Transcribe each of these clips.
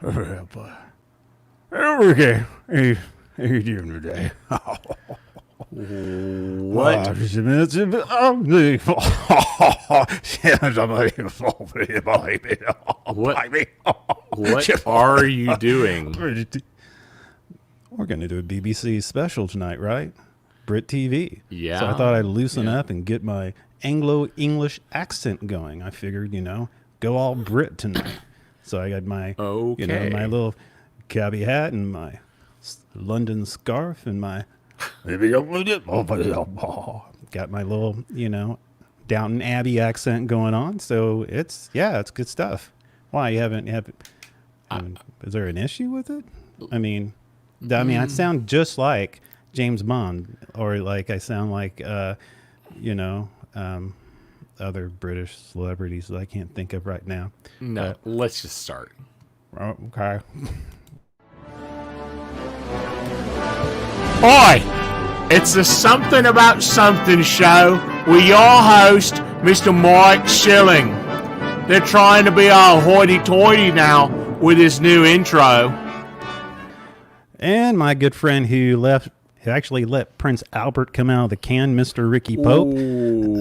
Yeah, boy. Okay. Hey, how you doing today? What? What are you doing? We're going to do a BBC special tonight, right? Brit TV. Yeah. So I thought I'd loosen up and get my Anglo-English accent going. I figured, go all Brit tonight. So I got my, Okay. my little cabbie hat and my London scarf and my got my little, Downton Abbey accent going on. So it's good stuff. Why you haven't is there an issue with it? I mean, I sound just like James Bond, or like I sound like, other British celebrities that I can't think of right now. No, let's just start. Okay. Hi, it's the Something About Something show with your host, Mr. Mike Schilling. They're trying to be all hoity-toity now with this new intro. And my good friend who actually let Prince Albert come out of the can, Mr. Ricky Pope. Ooh.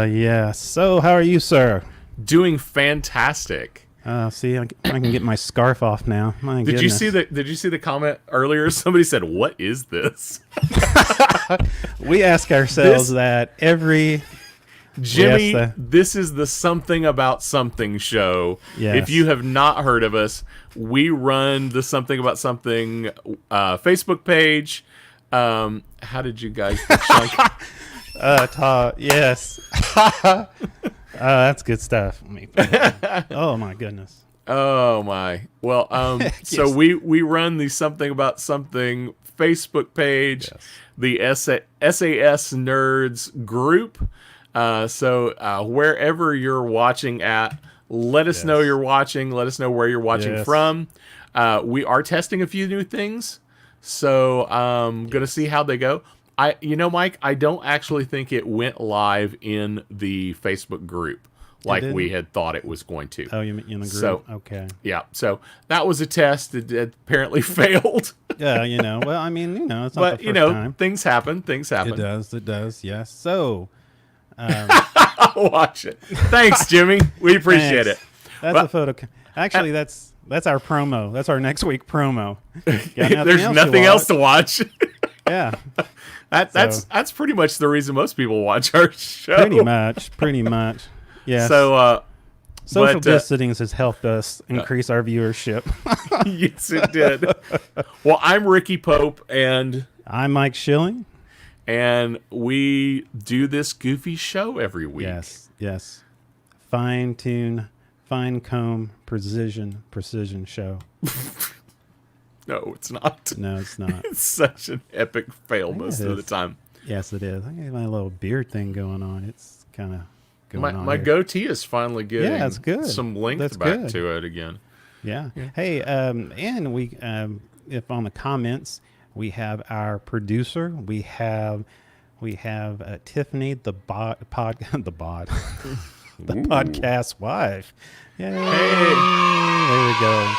Yeah. So how are you, sir? Doing fantastic. See, I can get my scarf off now. My Did goodness. you see the comment earlier? Somebody said, "What is this?" We ask ourselves that every... Jimmy, Yes, this is the Something About Something show. Yes. If you have not heard of us, we run the Something About Something Facebook page. How did you guys get Chunk? Yes. That's good stuff. Oh my goodness. Oh my. Well, so Yes. we run the Something About Something Facebook page, Yes. the SAS Nerds group. So wherever you're watching at, let us know you're watching. Let us know where you're watching from. We are testing a few new things, so gonna see how they go. Mike, I don't actually think it went live in the Facebook group like we had thought it was going to. Oh, you mean in the group? So, okay. Yeah, so that was a test that apparently failed. Yeah, well, I mean, it's not But, the first time. things happen. Things happen. It does, yes. So, Watch it. Thanks, Jimmy. We appreciate thanks. it. That's a photo. Actually, that's our promo. That's our next week promo. There's nothing else to watch. Yeah. That's pretty much the reason most people watch our show. Pretty much. Yeah. So, social distancing has helped us increase our viewership. Yes, it did. Well, I'm Ricky Pope, and I'm Mike Schilling. And we do this goofy show every week. Yes. Fine tune, fine comb, precision show. No, it's not. No, it's not. It's such an epic fail most of the time. Yes, it is. I got my little beard thing going on. It's kind of going on. My here. goatee is finally getting that's good. some length That's back good. to it again. Yeah. Hey, and we, if on the comments, we have our producer. We have Tiffany, the podcast wife. Yay. Hey. There we go.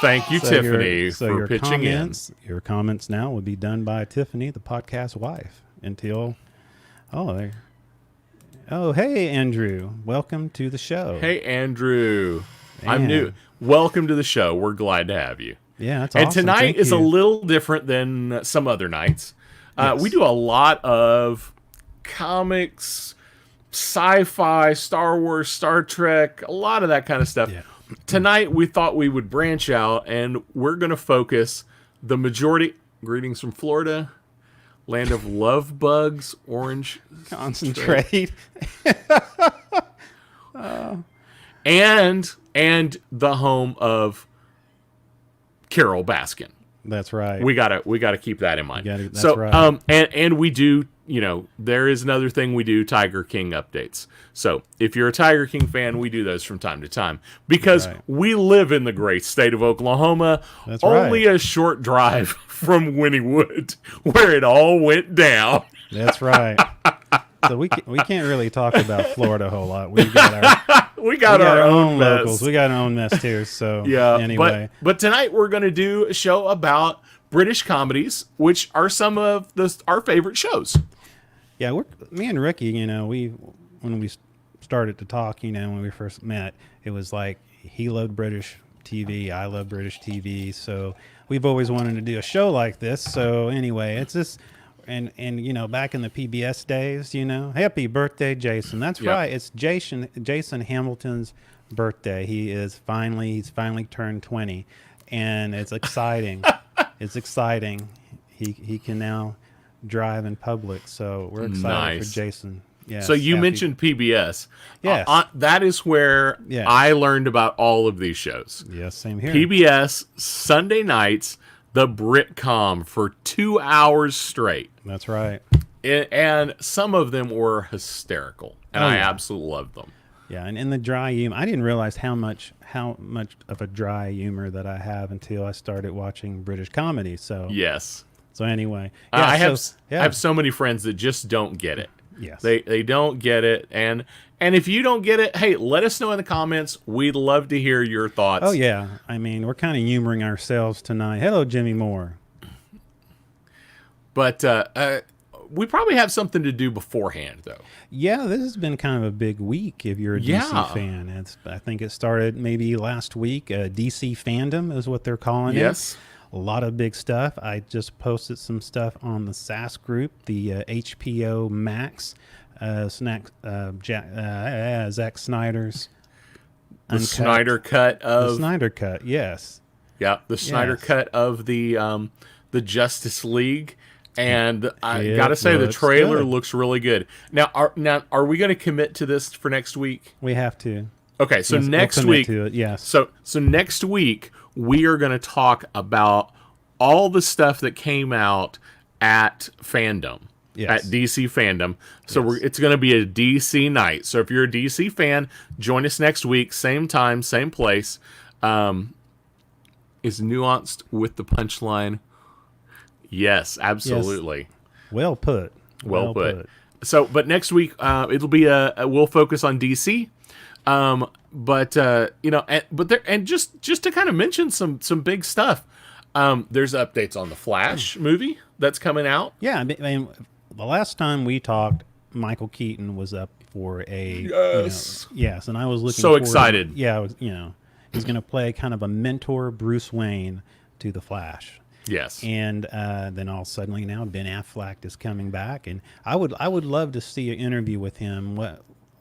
Thank you, Tiffany, for your pitching comments, in. Your comments now will be done by Tiffany, the podcast wife, until... Oh, hey, Andrew. Welcome to the show. Hey, Andrew. Man. I'm new. Welcome to the show. We're glad to have you. Yeah, that's and awesome. tonight Thank is you. a little different than some other nights. Yes. We do a lot of comics, sci-fi, Star Wars, Star Trek, a lot of that kind of stuff. Yeah. Tonight, we thought we would branch out, and we're going to focus the majority... Greetings from Florida, land of love bugs, orange... Concentrate. and the home of Carol Baskin. That's right. We gotta keep that in mind. That's so, right. and we do, there is another thing we do, Tiger King updates. So if you're a Tiger King fan, we do those from time to time because we live in the great state of Oklahoma, That's only right. a short drive from Wynnewood, where it all went down. That's right. So we can't really talk about Florida a whole lot. We got we got our own mess. locals. We got our own mess here. So Yeah. anyway, But tonight we're going to do a show about British comedies, which are some of our favorite shows. yeah, me and Ricky. When we started to talk, when we first met, it was like he loved British TV, I love British TV. So we've always wanted to do a show like this. So anyway, it's just. And back in the PBS days, happy birthday, Jason. That's Yep. right. It's Jason Hamilton's birthday. He's finally turned 20, and it's exciting. It's exciting. He can now drive in public, so we're excited Nice. for Jason. Yeah. So you mentioned PBS. Yes. That is where Yes. I learned about all of these shows. Yes, same here. PBS, Sunday nights, the Britcom for 2 hours straight. That's right. And some of them were hysterical, and Oh, I yeah. absolutely loved them. Yeah, and in the dry humor, I didn't realize how much of a dry humor that I have until I started watching British comedy. So Yes. So anyway, I so- have so many friends that just don't get it. Yes. They don't get it, and if you don't get it, hey, let us know in the comments. We'd love to hear your thoughts. Oh yeah, I mean, we're kind of humoring ourselves tonight. Hello, Jimmy Moore. But we probably have something to do beforehand, though. Yeah, this has been kind of a big week if you're a DC Yeah. fan. I think it started maybe last week. DC fandom is what they're calling Yes. it. A lot of big stuff. I just posted some stuff on the SAS group, the HBO Max, Zack Snyder's The Uncut. Snyder cut The of Snyder Cut, yes. the Snyder Yes. cut of the Justice League. And I It gotta say, the looks trailer good. looks really good. Now, are we going to commit to this for next week? We have to. Okay, so Yes, we'll next commit week, to it, yes. So next week we are going to talk about all the stuff that came out at Fandom, Yes. at DC Fandom. So Yes. it's going to be a DC night. So if you're a DC fan, join us next week, same time, same place. Is nuanced with the punchline? Yes, absolutely. Well put. Well put. So, but next week it'll be we'll focus on DC. But just to kind of mention some big stuff. There's updates on the Flash movie that's coming out. Yeah, I mean, the last time we talked, Michael Keaton was up for a Yes. yes, and I was looking So forward- excited. Yeah, I was, he's going to play kind of a mentor Bruce Wayne to the Flash. Yes. And then all suddenly now Ben Affleck is coming back, and I would love to see an interview with him.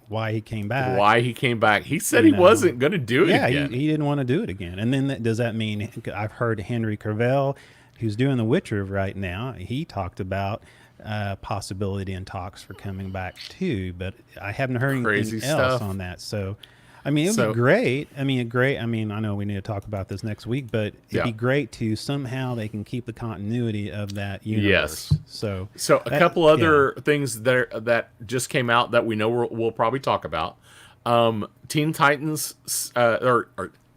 Why he came back? Why he came back? He said he wasn't going to do it Yeah, again. he didn't want to do it again. And then does that mean I've heard Henry Cavill, who's doing The Witcher right now? He talked about possibility and talks for coming back too, but I haven't heard Crazy anything else stuff. on that. So, I mean, it'd be great. I mean, I know we need to talk about this next week, but it'd be great to somehow they can keep the continuity of that universe. Yes. So a couple other things that just came out that we know we'll probably talk about. Teen Titans, or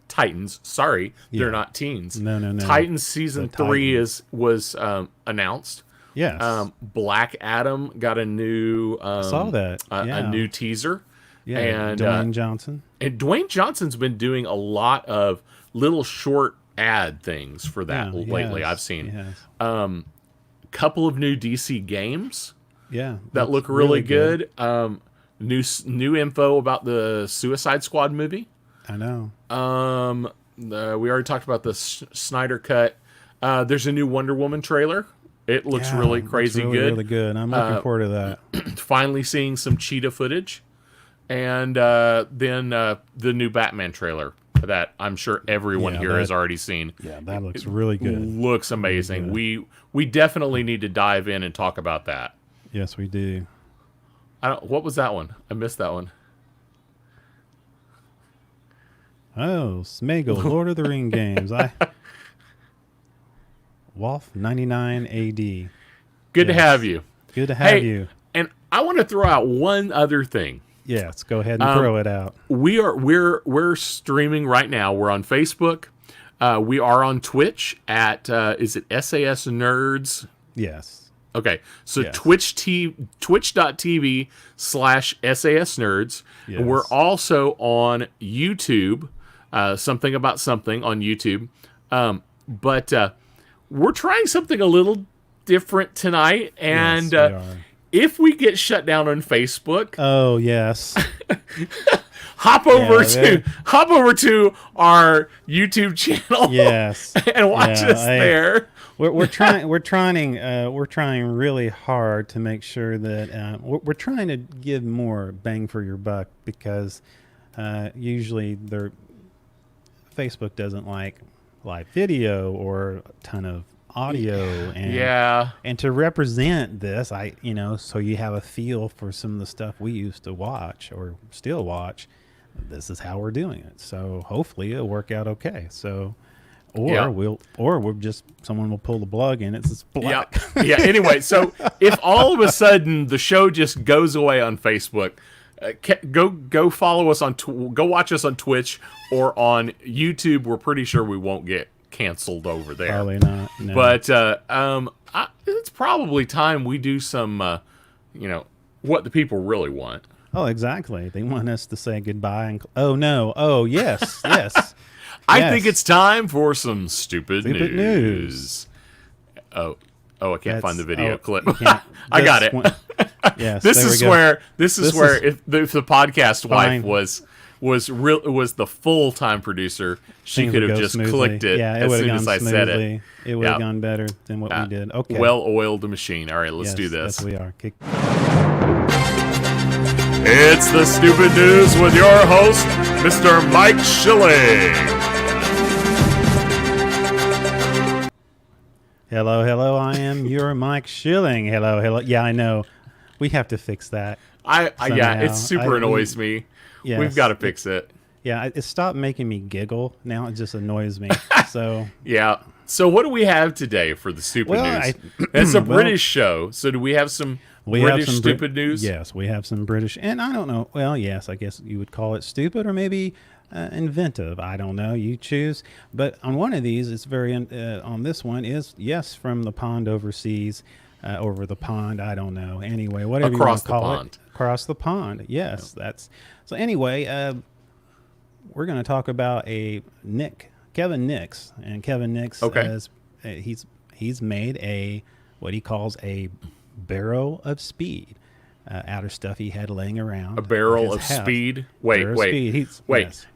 Titans. Sorry, they're not teens. No. Titans season 3 was announced. yes, Black Adam got a new saw that. a new teaser. yeah, and Dwayne Johnson. And Dwayne Johnson's been doing a lot of little short ad things for that Yeah, lately. yes, I've seen yes. couple of new DC games Yeah, that look really good. New info about the Suicide Squad movie. I know. We already talked about the Snyder Cut. There's a new Wonder Woman trailer. It looks Yeah, really looks crazy really, good. Really good. I'm looking forward to that. Finally seeing some cheetah footage, and then the new Batman trailer that I'm sure everyone Yeah, here has already seen. Yeah, that looks really good. Looks amazing. We definitely need to dive in and talk about that. Yes, we do. What was that one? I missed that one. Oh, Smeagol, Lord of the Ring games. Wolf 99 AD. Good to Yes. have you. Good to have you. And I want to throw out one other thing. Yes, go ahead and throw it out. We're streaming right now. We're on Facebook. We are on Twitch at is it SAS Nerds? Yes. Okay, so Yes. twitch.tv/SAS Nerds. Yes. We're also on YouTube, something about something on YouTube. But we're trying something a little different tonight, and Yes, we are. if we get shut down on Facebook, Oh yes. hop over to our YouTube channel, Yes. and watch us there. We're trying really hard to make sure that we're trying to give more bang for your buck, because usually Facebook doesn't like live video or a ton of audio, and Yeah. and to represent this, so you have a feel for some of the stuff we used to watch or still watch. This is how we're doing it. So hopefully it'll work out okay. So, we'll just, someone will pull the plug and it's black. Yeah. Anyway, so if all of a sudden the show just goes away on Facebook, go follow us go watch us on Twitch or on YouTube. We're pretty sure we won't get canceled over there. Probably not. No. But it's probably time we do some, what the people really want. Oh, exactly. They want us to say goodbye and oh no. Oh yes, yes. I think it's time for some stupid news. Oh, I can't find the video clip. I got it. Yes. This is where if the podcast fine. wife was the full-time producer, she Things could would have go just smoothly. clicked it Yeah, as soon as I said it. smoothly. It would have gone better than what we did. Okay. Well-oiled machine. All right, let's Yes, do this. Yes, we are. It's the Stupid News with your host, Mr. Mike Schilling. Hello. I am your Mike Schilling. Hello. Yeah, I know. We have to fix that. Yeah, it super annoys me. Yes. We've got to fix it. Yeah, it stopped making me giggle. Now it just annoys me. So Yeah. So what do we have today for the Stupid News? It's a British show, so do we have some British stupid news? Yes, we have some British, and I don't know. Well, yes, I guess you would call it stupid or maybe inventive. I don't know. You choose. But on one of these, it's on this one is from the pond overseas, over the pond. I don't know. Anyway, whatever you want to call it. Across the pond. Yes, that's so. Anyway, we're going to talk about Kevin Nix, and Kevin Nix has he's made what he calls a barrel of speed out of stuff he had laying around. A barrel of speed? Wait. Yes.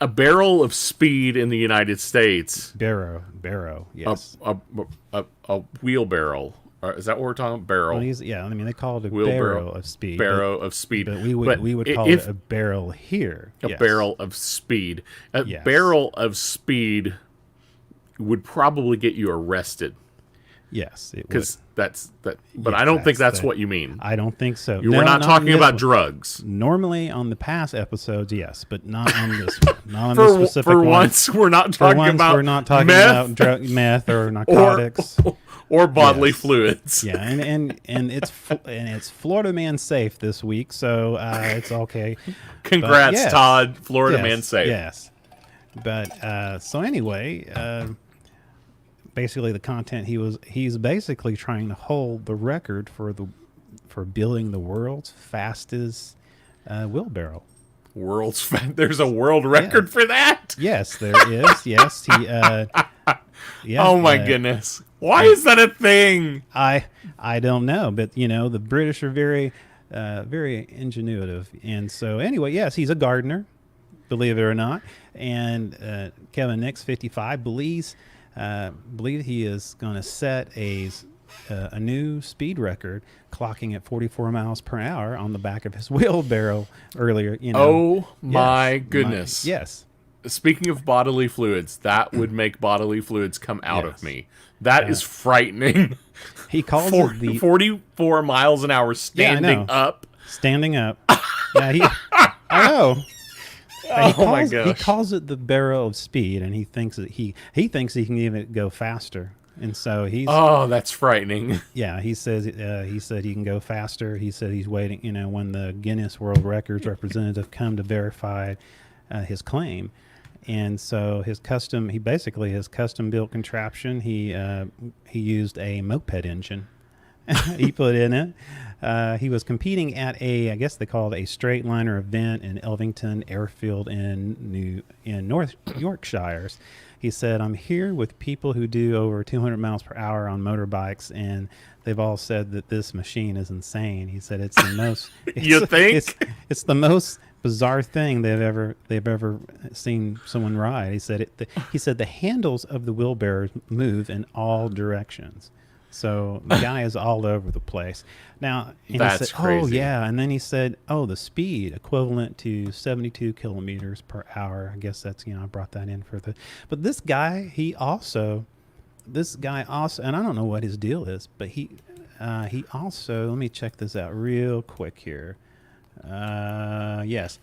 A barrel of speed in the United States. Barrow. Yes. A wheelbarrow. Is that what we're talking about? Barrel. Well, they call it a barrel of speed. Barrel of speed. But we would call it a barrel here. A barrel of speed. A barrel of speed would probably get you arrested. Yes, it would. Because that's that. But I don't think that's what you mean. I don't think so. We're not talking about drugs. Normally on the past episodes, yes, but not on this one. Not on this specific one. For once, we're not talking about we're not talking about meth or narcotics or bodily fluids. Yeah, and it's Florida Man safe this week, so it's okay. Congrats, Todd. Florida Man safe. Yes, but so anyway. Basically, the content he's basically trying to hold the record for building the world's fastest wheelbarrow. There's a world record for that? Yes, there is. Yes, oh my goodness! Why is that a thing? I don't know, but the British are very very ingenuitive, and so anyway, yes, he's a gardener, believe it or not, and Kevin Nix, 55, believes he is going to set a new speed record, clocking at 44 miles per hour on the back of his wheelbarrow earlier. Oh my goodness! Yes. Speaking of bodily fluids, that would make bodily fluids come out of me. That is frightening. He calls it 44 miles an hour standing up. Standing up. Yeah, I know. My gosh. He calls it the barrel of speed, and he thinks that he thinks he can even go faster. And so he's that's frightening. Yeah, he said he can go faster. He said he's waiting, when the Guinness World Records representative come to verify his claim. And so his custom built contraption. He used a moped engine he put in it. He was competing at I guess they call it a straight liner event in Elvington Airfield in North Yorkshire. He said, "I'm here with people who do over 200 miles per hour on motorbikes, and they've all said that this machine is insane." He said, "It's the most." You think? It's the most bizarre thing they've ever seen someone ride. He said, he said the handles of the wheelbarrows move in all directions. So the guy is all over the place. Now, and That's he said, crazy. "Oh yeah," and then he said, "Oh, the speed equivalent to 72 kilometers per hour." I guess that's, I brought that in for the. But this guy also, and I don't know what his deal is, but he also, let me check this out real quick here. Yes,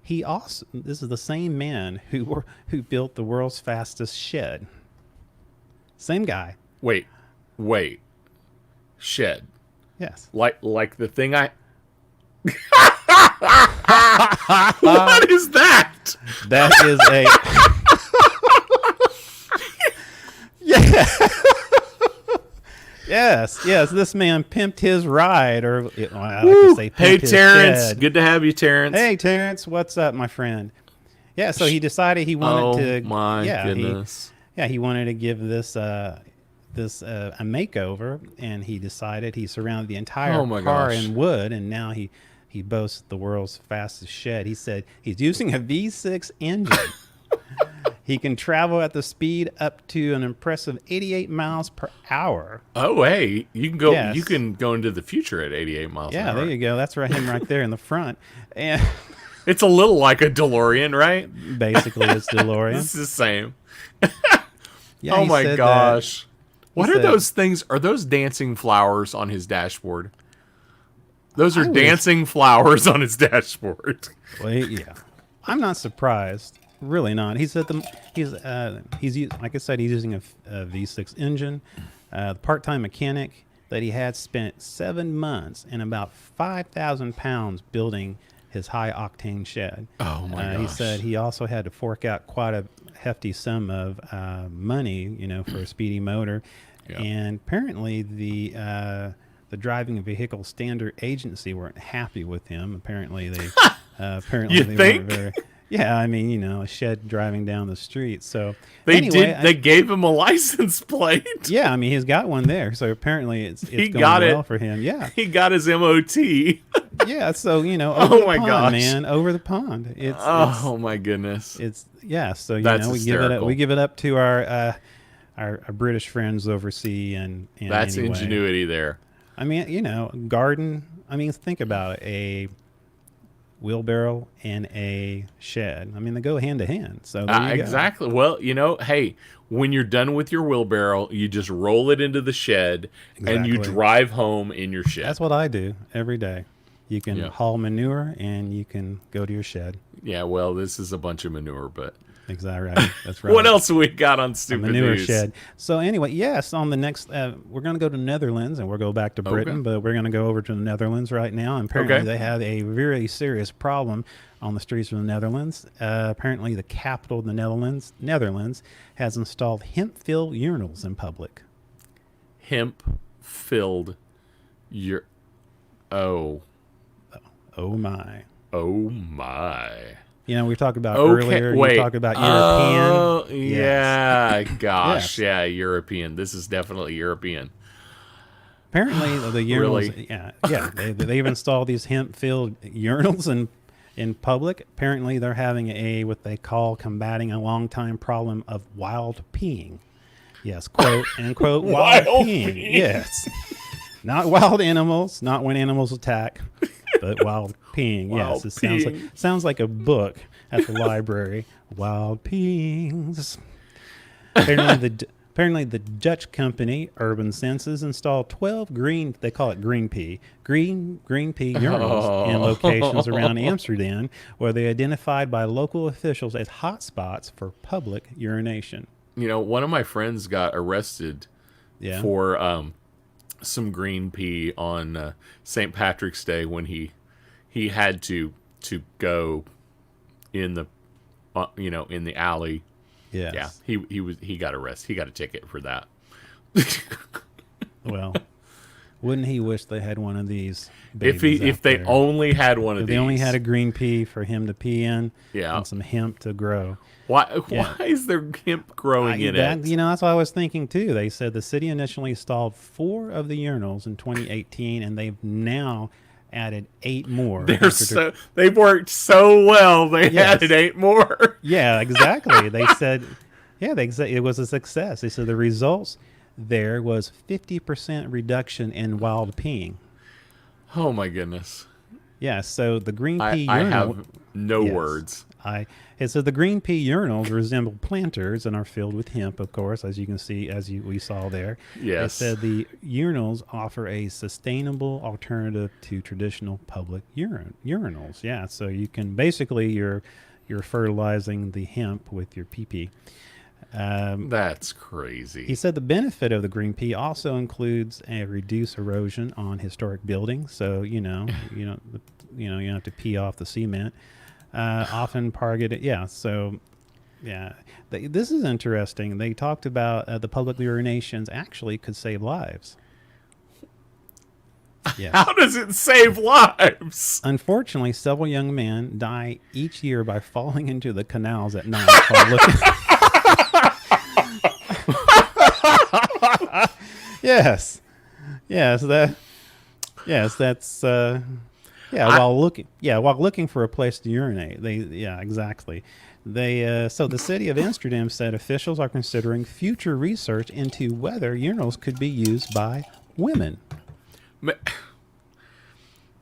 he also, this is the same man who built the world's fastest shed. Same guy. Wait. Shed. Yes. Like the thing I. What is that? That is a. Yeah. Yes. This man pimped his ride, or I like to say, Hey, pimped his Terrence. shed. Good to have you, Terrence. Hey, Terrence, what's up, my friend? Yeah, so he decided he wanted to. My goodness. He wanted to give this a makeover, and he decided he surrounded the entire Oh my car gosh. in wood, and now he boasts the world's fastest shed. He said he's using a V6 engine. He can travel at the speed up to an impressive 88 miles per hour. Oh, hey, you can go. Yes. You can go into the future at 88 miles an Yeah, hour. there you go. That's him right there in the front. And It's a little like a DeLorean, right? basically, it's DeLorean. It's the same. Yeah, Oh he my said gosh. What are said- those things? Are those dancing flowers on his dashboard? Those are I wish- dancing flowers on his dashboard. Well, yeah, I'm not surprised. Really not. He said like I said, he's using a V6 engine. The part-time mechanic that he had spent 7 months and about 5,000 pounds building his high-octane shed. Oh my He gosh. said he also had to fork out quite a hefty sum of money, for a speedy motor. Yeah. And apparently the Driving Vehicle Standard Agency weren't happy with him. Apparently they You they think? weren't very. Yeah, I mean, a shed driving down the street. So They anyway, They gave him a license plate. yeah, I mean, he's got one there. So apparently, it's He going got well it. for him. Yeah, He got his MOT. yeah. So over Oh the my pond, gosh. man, over the pond. It's Oh my goodness. it's yeah. So That's we give it up. hysterical. We give it up to our British friends overseas, and That's anyway. ingenuity there. I mean, garden. I mean, think about it, a wheelbarrow and a shed. I mean, they go hand to hand. So there you go. Exactly. Well, hey, when you're done with your wheelbarrow, you just roll it into the shed and you Exactly. drive home in your shed. That's what I do every day. You can Yeah. haul manure and you can go to your shed. Yeah, well, this is a bunch of manure, but Exactly right. That's right. what else we got on A stupid manure news? shed. So anyway, yes, on the next, we're going to go to Netherlands, and we'll go back to Britain, but we're going to go over to the Netherlands right now. And apparently Okay. they have a very serious problem on the streets of the Netherlands. Apparently the capital of the Netherlands has installed hemp-filled urinals in public. Hemp-filled Oh Oh my. my. We talked about Okay, earlier, wait. you talked about European. Oh, Yes. yeah. Gosh, Yes. yeah, European. This is definitely European. Apparently, the urinals. Really? Yeah. They've installed these hemp-filled urinals in public. Apparently, they're having what they call combating a long-time problem of wild peeing. Yes, quote unquote wild Wild peeing. peeing. Yes, not wild animals, not when animals attack, but wild peeing. Wild Yes, it peeing. sounds like a book at the library. Wild peeings. Apparently, the Dutch company Urban Senses installed 12 they call it green pea urinals in locations around Amsterdam, where they identified by local officials as hotspots for public urination. One of my friends got arrested Yeah. for some green pea on St. Patrick's Day when he had to go in the in the alley. Yes. Yeah, he got arrested. He got a ticket for that. Well, Wouldn't he wish they had one of these babies If out they there? only had one of If these. they only had a green pea for him to pee in, Yeah. and some hemp to grow. Why Yeah. is there hemp growing in it? That's what I was thinking too. They said the city initially installed 4 of the urinals in 2018, and they've now added 8 more. They've worked so well. They Yes. added 8 more. Yeah, exactly. They said, it was a success. They said the results there was 50% reduction in wild peeing. Oh my goodness. Yeah, so the green pea I urinal. have no Yes. words. It said the green pea urinals resemble planters and are filled with hemp, of course, as you can see, we saw there. Yes. It said the urinals offer a sustainable alternative to traditional public urinals. Yeah, so you can basically you're fertilizing the hemp with your pee-pee. That's crazy. He said the benefit of the green pea also includes a reduced erosion on historic buildings. So you don't have to pee off the cement. Often targeted, yeah. So, yeah, this is interesting. They talked about the public urinations actually could save lives. Yes. How does it save lives? Unfortunately, several young men die each year by falling into the canals at night while looking. Yes. That's while looking for a place to urinate. Exactly. So the city of Amsterdam said officials are considering future research into whether urinals could be used by women.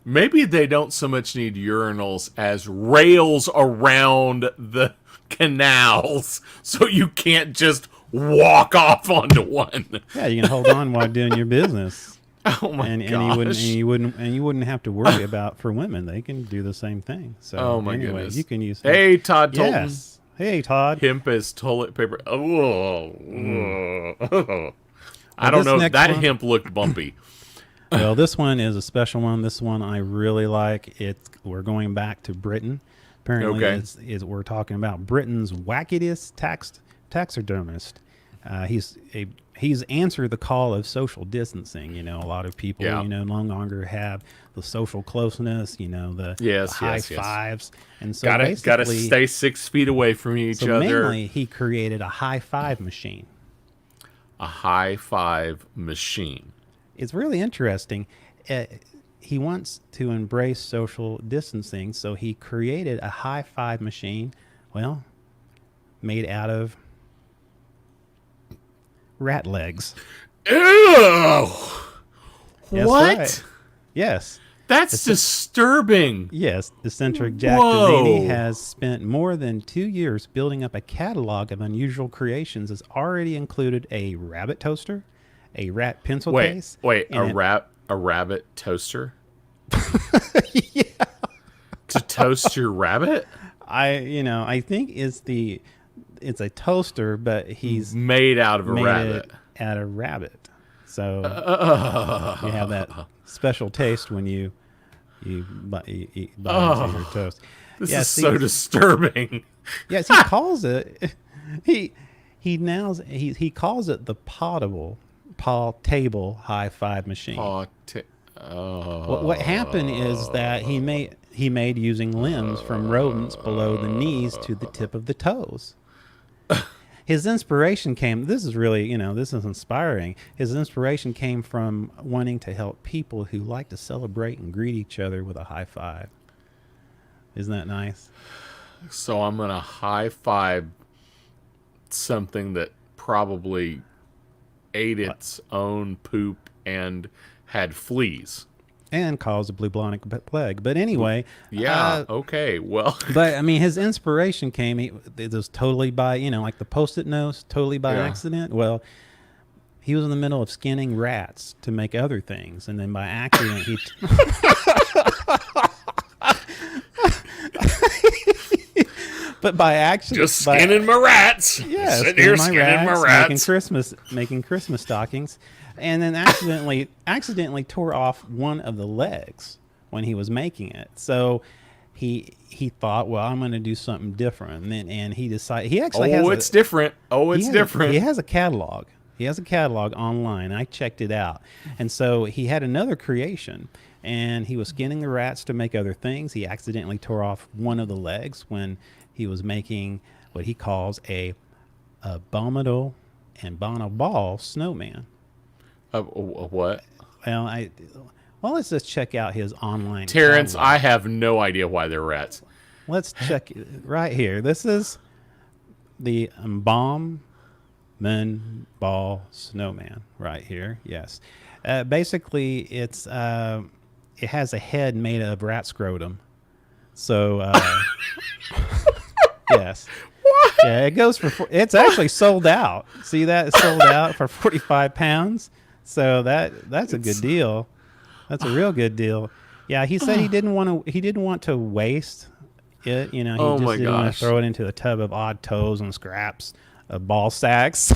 Maybe they don't so much need urinals as rails around the canals, so you can't just walk off onto one. Yeah, you can hold on while doing your business. Oh my gosh! You wouldn't have to worry about for women. They can do the same thing. So oh my goodness! You can use. Hey, Todd Tolton. Yes. Hey, Todd. Hemp as toilet paper. Oh. I Well, don't know. this That next one- hemp looked bumpy. Well, this one is a special one. This one I really like. We're going back to Britain. Apparently, Okay. we're talking about Britain's wackiest taxidermist. He's answered the call of social distancing. A lot of people, Yeah. no longer have the social closeness. The Yes, high yes, yes. fives, and so Gotta basically, stay 6 feet away from each so other. mainly he created a high five machine. A high five machine. It's really interesting. He wants to embrace social distancing, so he created a high five machine, made out of rat legs. Ew! That's What? right. Yes. That's disturbing. Yes, eccentric Jack Whoa. Dazzini has spent more than 2 years building up a catalog of unusual creations. It's already included a rabbit toaster, a rat pencil case. Wait, and a rabbit toaster? To toast your rabbit? I think it's a toaster, but he's Made out of a made rabbit. it out of rabbit. So you have that special taste when you bite into your toast. This Yeah, is see, so disturbing. Yes, he calls it. He calls it the paw table high five machine. What happened is that he made using limbs from rodents below the knees to the tip of the toes. His inspiration came. This is really, this is inspiring. His inspiration came from wanting to help people who like to celebrate and greet each other with a high five. Isn't that nice? So I'm going to high five something that probably ate its own poop and had fleas. And caused a bubonic plague. But anyway. Yeah. Okay. Well. But, his inspiration came, it was totally by, like the Post-it notes, totally by accident. Well, he was in the middle of skinning rats to make other things. And then by accident, he... But by accident... Just skinning my rats. Yeah, Sitting here skinning my rats. making Christmas stockings, and then accidentally tore off one of the legs when he was making it. So he thought, well, I'm going to do something different, and he decided he actually has it's different. Oh, it's he different. He has a catalog. He has a catalog online. I checked it out. And so he had another creation, and he was skinning the rats to make other things. He accidentally tore off one of the legs when he was making what he calls a abominable and bonoball snowman. What? Well, let's just check out his online Terrence, catalog. I have no idea why they're rats. Let's check it right here. This is the Bomb Men Ball Snowman right here. Yes. Basically, it has a head made of rat scrotum. So, yes. What? Yeah, it goes for. It's actually sold out. See that? It's sold out for 45 pounds. So that's a good deal. That's a real good deal. Yeah, he said he didn't want to waste it. You know, he just didn't want to throw it into a tub of odd toes and scraps of ball sacks.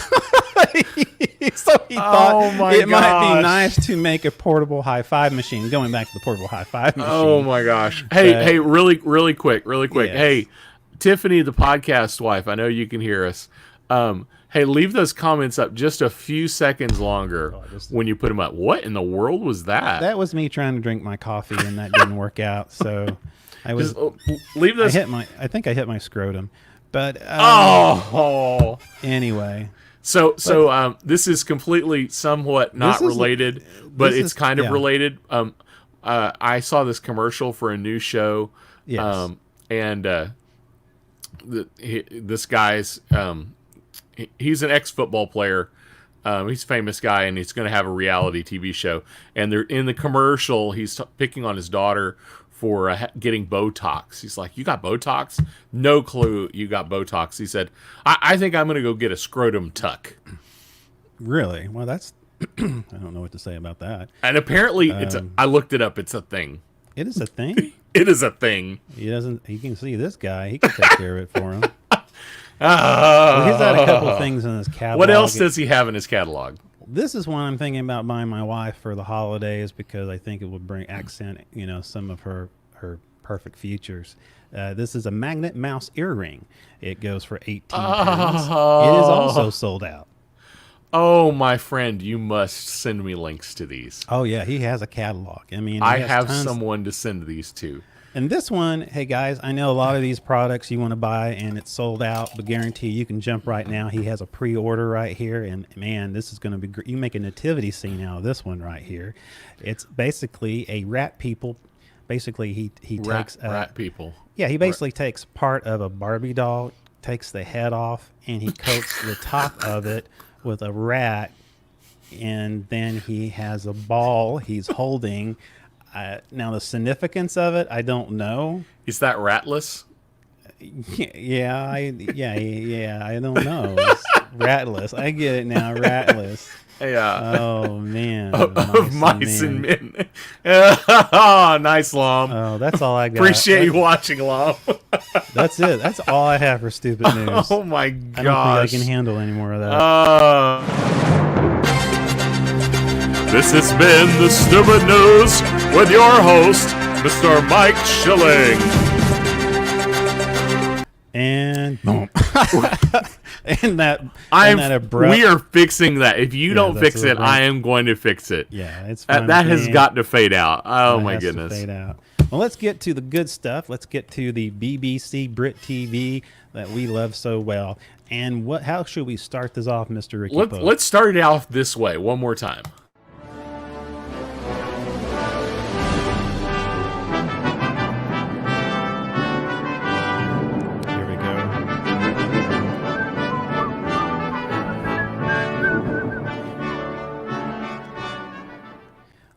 So he thought it might be nice to make a portable high five machine. Going back to the portable high five machine. Oh my gosh! Hey, really quick. Yes. Hey, Tiffany, the podcast wife. I know you can hear us. Hey, leave those comments up just a few seconds longer when you put them up. What in the world was that? That was me trying to drink my coffee, and that didn't work out. So I was leave those. I think I hit my scrotum, but anyway. So this is completely somewhat not related, but it's kind of related. I saw this commercial for a new show. Yes. This guy's he's an ex-football player. He's a famous guy, and he's going to have a reality TV show. And they're in the commercial. He's picking on his daughter for getting Botox. He's like, "You got Botox? No clue you got Botox." He said, I think I'm going to go get a scrotum tuck. Really? Well, that's I don't know what to say about that. And apparently, I looked it up. It's a thing. It is a thing. It is a thing. He can see this guy. He can take care of it for him. Well, he's got a couple things in his catalog. What else does he have in his catalog? This is one I'm thinking about buying my wife for the holidays because I think it will bring accent, some of her perfect features. This is a magnet mouse earring. It goes for 18 pounds. It is also sold out. Oh, my friend, you must send me links to these. Oh, yeah, he has a catalog. I mean, I have someone to send these to. And this one, hey guys, I know a lot of these products you want to buy and it's sold out, but guarantee you can jump right now. He has a pre-order right here, and man, this is going to be great. You make a nativity scene out of this one right here. It's basically a rat people. Basically, he takes rat people. Yeah, he basically takes part of a Barbie doll, takes the head off, and he coats the top of it with a rat, and then he has a ball he's holding. Now the significance of it, I don't know. Is that ratless? Yeah, I don't know. It's ratless. I get it now, ratless. Yeah. Oh man. Of mice and men. Oh, nice, Lom. Oh, that's all I got. Appreciate you watching, Lom. That's it. That's all I have for stupid news. Oh my gosh. I don't think I can handle any more of that. This has been the Stupid News with your host, Mr. Mike Schilling. And boom. We are fixing that. If you don't fix it, I am going to fix it. Yeah, it's fine. That has got to fade out. Oh my goodness. Fade out. Well, let's get to the good stuff. Let's get to the BBC Brit TV that we love so well. And how should we start this off, Mr. Ricky Pope? Let's start it off this way one more time.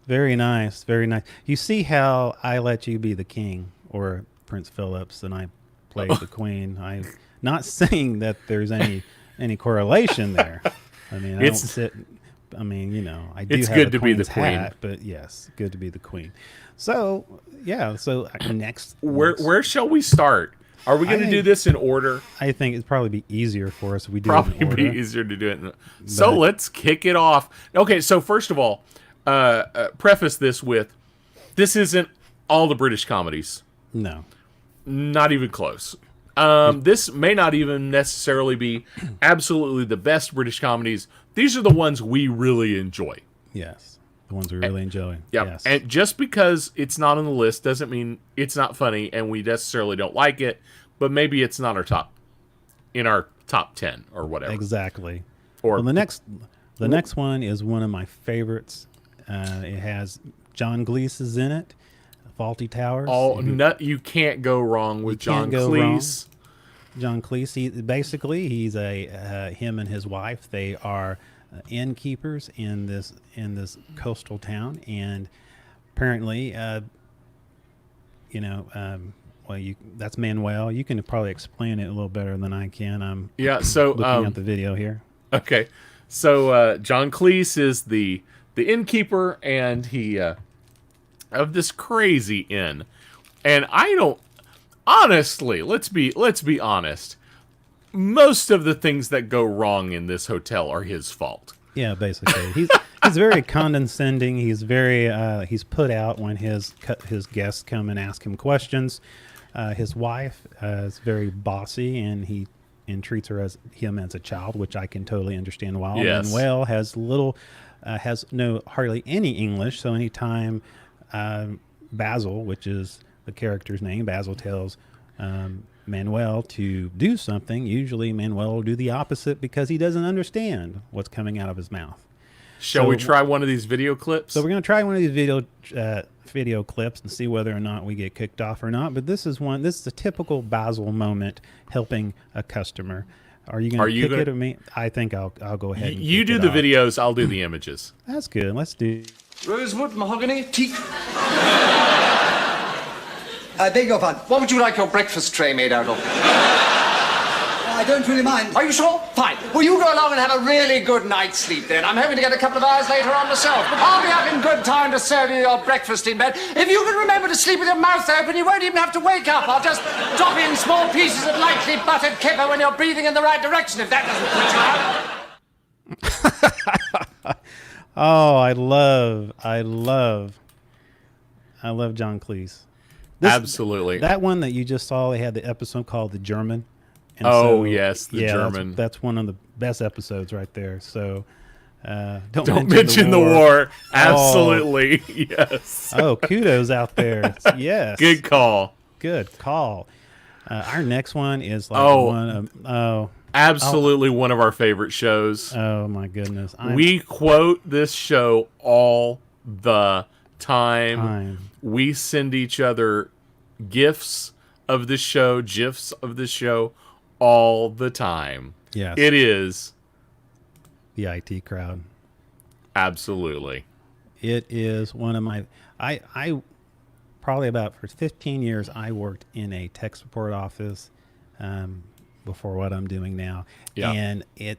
Very nice, very nice. You see how I let you be the king, or Prince Phillips, and I played the queen. I'm not saying that there's any correlation there. I mean, I do it's have good a to be the queen's queen. hat, but yes, good to be the queen. So yeah, next, where shall we start? Are we going to do this in order? I think it'd probably be easier for us if we do it in order. Be easier to do it. So let's kick it off. Okay, so first of all, preface this with, this isn't all the British comedies. No. Not even close. This may not even necessarily be absolutely the best British comedies. These are the ones we really enjoy. Yes. The ones we really enjoy. Yeah. Yes. And just because it's not on the list doesn't mean it's not funny and we necessarily don't like it, but maybe it's not in our top 10 or whatever. Exactly. Or well, the next one is one of my favorites. It has John Cleese is in it. Faulty Towers. You can't go wrong with John Cleese. John Cleese. He's him and his wife. They are innkeepers in this coastal town, and apparently, that's Manuel. You can probably explain it a little better than I can. I'm looking at the video here. Okay, so John Cleese is the innkeeper, and he of this crazy inn, and I don't honestly. Let's be honest. Most of the things that go wrong in this hotel are his fault. Yeah, basically, he's very condescending. He's very he's put out when his guests come and ask him questions. His wife is very bossy, and treats him as a child, which I can totally understand. While Manuel has hardly any English, so anytime Basil, which is the character's name, Basil tells Manuel to do something, usually Manuel will do the opposite because he doesn't understand what's coming out of his mouth. Shall we try one of these video clips? So we're going to try one of these video clips and see whether or not we get kicked off or not. But this is a typical Basil moment helping a customer. Are you going to kick it or me? I think I'll go ahead. You do the videos. I'll do the images. That's good. Let's do. Rosewood, mahogany, teak. Beg your pardon. What would you like your breakfast tray made out of? I don't really mind. Are you sure? Fine. Well, you go along and have a really good night's sleep then. I'm hoping to get a couple of hours later on myself. But I'll be up in good time to serve you your breakfast in bed. If you can remember to sleep with your mouth open, you won't even have to wake up. I'll just drop in small pieces of lightly buttered kipper when you're breathing in the right direction, if that doesn't put you out. Oh, I love John Cleese. Absolutely. That one that you just saw, they had the episode called The German. And yes, The German. That's one of the best episodes right there. So don't mention the war. Absolutely. Oh. Yes. Oh, kudos out there. Yes. Good call. Good call. Our next one is like absolutely one of our favorite shows. Oh my goodness. We quote this show all the time. We send each other GIFs of the show, GIFs of the show all the time. Yes. It is the IT Crowd. Absolutely. It is one of my I probably about for 15 years I worked in a tech support office before what I'm doing now. Yeah. And it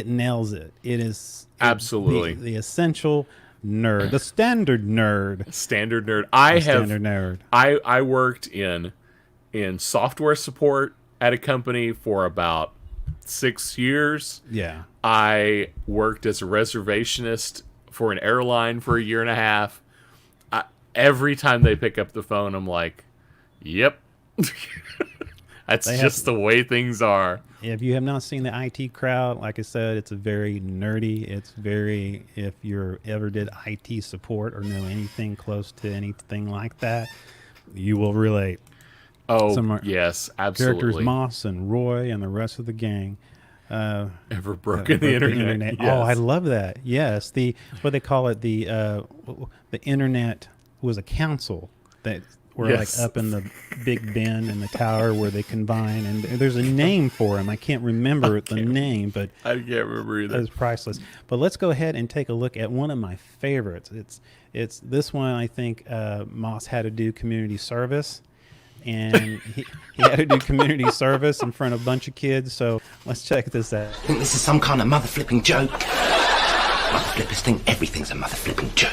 nails it. It is absolutely the essential nerd, the standard nerd. Standard nerd. I worked in software support at a company for about 6 years. Yeah. I worked as a reservationist for an airline for a year and a half. Every time they pick up the phone, I'm like, yep. That's just the way things are. If you have not seen the IT Crowd, like I said, it's a very nerdy. It's very, if you ever did IT support or know anything close to anything like that, you will relate. Oh, yes, absolutely. Characters Moss and Roy and the rest of the gang. Ever broken the internet? Yes. Oh, I love that. Yes, what they call it, the internet was a council that were like up in the Big Ben and the tower where they combine, and there's a name for them. I can't remember the name, but I can't remember either. It's priceless. But let's go ahead and take a look at one of my favorites. It's this one. I think Moss had to do community service. And he had to do community service in front of a bunch of kids. So let's check this out. I think this is some kind of mother flipping joke. Mother flippers think everything's a mother flipping joke.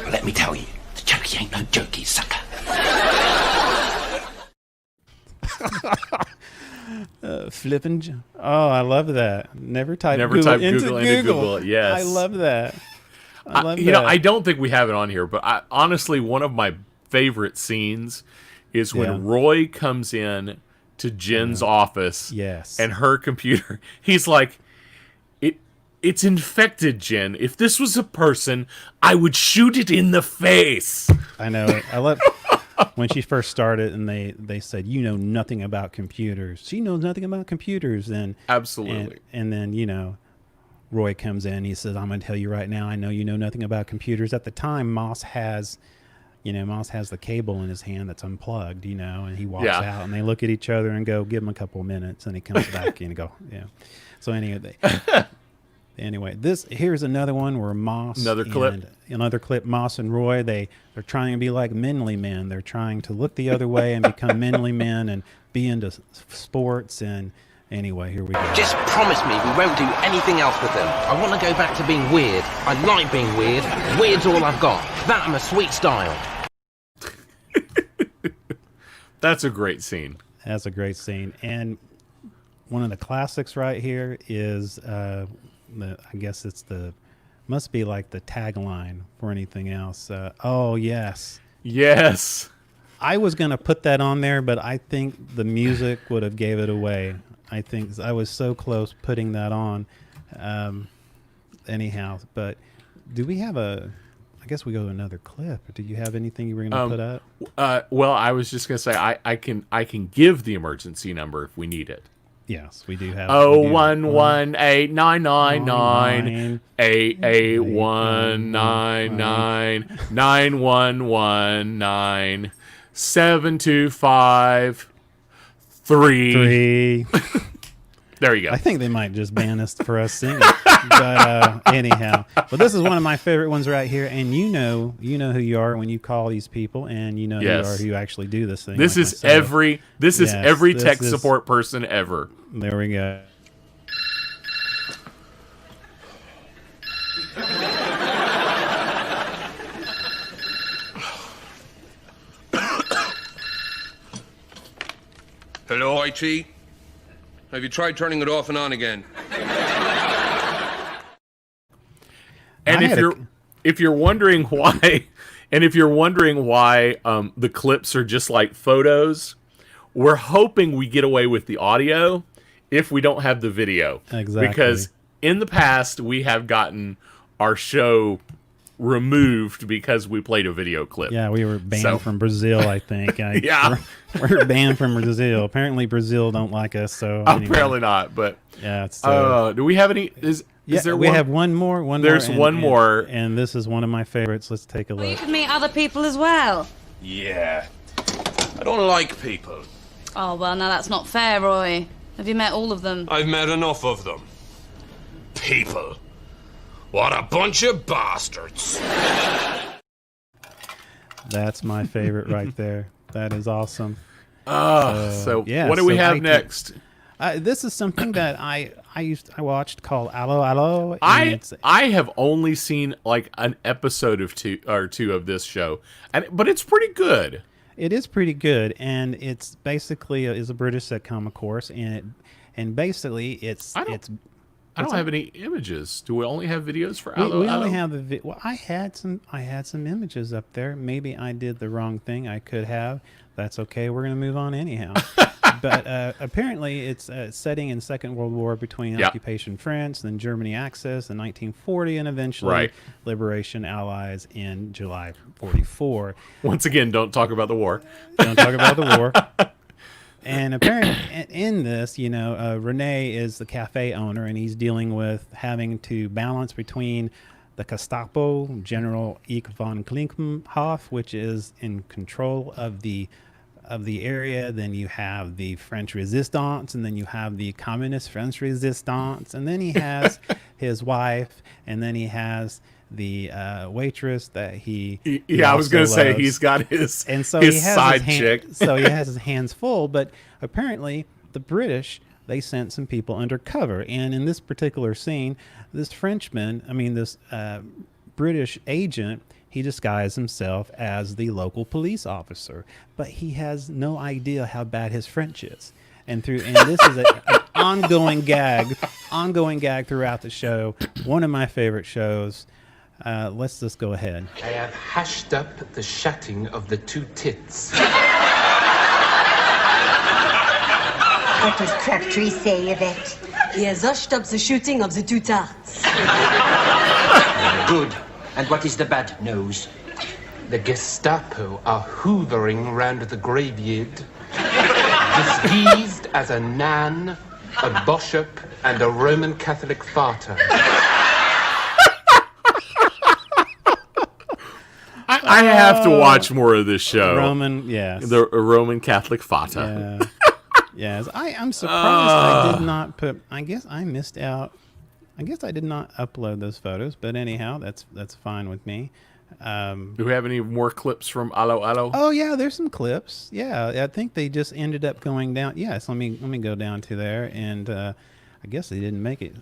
Well, let me tell you, the jokey ain't no jokey, sucker. Flipping. Oh, I love that. Never type Google into Google. Yes, I love that. I don't think we have it on here, but honestly, one of my favorite scenes is when Roy comes in to Jen's office. Yes. And her computer. He's like, it's infected, Jen. If this was a person, I would shoot it in the face. I know it. I love when she first started and they said, you know nothing about computers. She knows nothing about computers. And Absolutely. And then, you know, Roy comes in. He says, I'm going to tell you right now, I know you know nothing about computers. At the time, Moss has the cable in his hand that's unplugged, you know, and he walks out and they look at each other and go, give him a couple of minutes. And he comes back and go, yeah. So anyway, here's another one where Moss, another clip, Moss and Roy, they're trying to be like manly men. They're trying to look the other way and become manly men and be into sports. And anyway, here we go. Just promise me we won't do anything else with them. I want to go back to being weird. I like being weird. Weird's all I've got. That and a sweet style. That's a great scene. That's a great scene. And one of the classics right here is, I guess must be like the tagline for anything else. Oh, yes. Yes. I was going to put that on there, but I think the music would have gave it away. I think I was so close putting that on. Anyhow, but do we have I guess we go to another clip. Do you have anything you were going to put up? Well, I was just going to say I can give the emergency number if we need it. Yes, we do have. 011-899-88199-911-925-3. There you go. I think they might just ban us for us singing. But anyhow, but this is one of my favorite ones right here. And you know who you are when you call these people, and you know who you are who actually do this thing. This is every tech support person ever. There we go. Hello, IT? Have you tried turning it off and on again? And if you're wondering why, the clips are just like photos, we're hoping we get away with the audio if we don't have the video. Exactly. Because in the past we have gotten our show removed because we played a video clip. Yeah, we were banned from Brazil, I think. Yeah. We're banned from Brazil. Apparently Brazil don't like us, so anyway. Apparently not, but yeah, it's do we have any is there we one? Have one more. There's one more. And this is one of my favorites. Let's take a look. You can meet other people as well. Yeah. I don't like people. Oh, well, now that's not fair, Roy. Have you met all of them? I've met enough of them. People. What a bunch of bastards. That's my favorite right there. That is awesome. So what do we have next? This is something that I watched called Allo Allo. I have only seen like an episode of two of this show, but it's pretty good. It is pretty good, and it's basically is a British sitcom, of course, and basically it's. I don't have any images. Do we only have videos for Allo? We only have the well. I had some images up there. Maybe I did the wrong thing. I could have. That's okay. We're gonna move on anyhow. But apparently, it's setting in Second World War between occupation France, then Germany Axis in 1940, and eventually liberation Allies in July 44. Once again, don't talk about the war. Don't talk about the war. And apparently, in this, Rene is the cafe owner, and he's dealing with having to balance between the Gestapo, General Eek von Klinkenhoff, which is in control of the area. Then you have the French Resistance, and then you have the Communist French Resistance, and then he has his wife, and then he has the waitress that he I was going to say he's got his and so his he has side his chick. So he has his hands full. But apparently the British, they sent some people undercover, and in this particular scene, this British agent, he disguised himself as the local police officer, but he has no idea how bad his French is. And this is an ongoing gag throughout the show. One of my favorite shows. Let's just go ahead. I have hashed up the shutting of the two tits. What does Crabtree say of it? He has hushed up the shooting of the two tarts. Good. And what is the bad news? The Gestapo are hoovering round the graveyard, disguised as a nan, a bishop, and a Roman Catholic father. I have to watch more of this show. Yes. The Roman Catholic Fata. Yeah. Yes. I'm surprised I did not put. I guess I missed out. I guess I did not upload those photos, but anyhow, that's fine with me. Do we have any more clips from Alo Alo? Oh yeah, there's some clips. Yeah, I think they just ended up going down. Yes, let me go down to there, and I guess they didn't make it.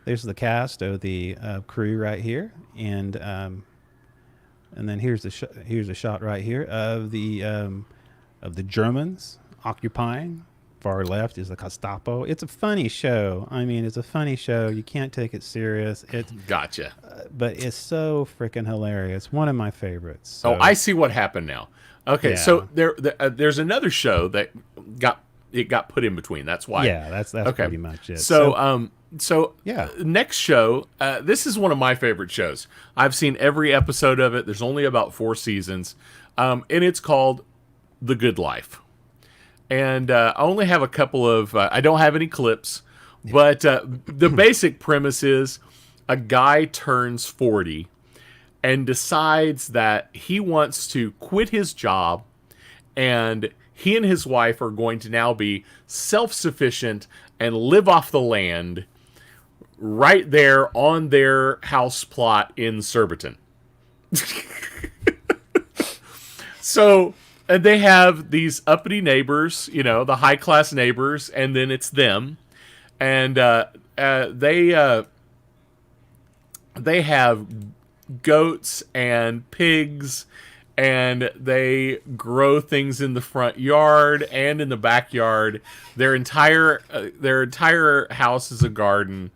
There's the cast of the crew right here, and then here's a shot right here of the Germans occupying. Far left is the Gestapo. It's a funny show. I mean, it's a funny show. You can't take it serious. Gotcha. But it's so freaking hilarious. One of my favorites. So. Oh, I see what happened now. Okay, Yeah. so there's another show that got put in between. That's why. Yeah, that's pretty much it. So yeah. Next show. This is one of my favorite shows. I've seen every episode of it. There's only about 4 seasons, and it's called The Good Life. And I only have a couple of. I don't have any clips, but the basic premise is a guy turns 40 and decides that he wants to quit his job, and he and his wife are going to now be self-sufficient and live off the land right there on their house plot in Surbiton. So they have these uppity neighbors, the high-class neighbors, and then it's them. And they have goats and pigs, and they grow things in the front yard and in the backyard. Their entire house is a garden.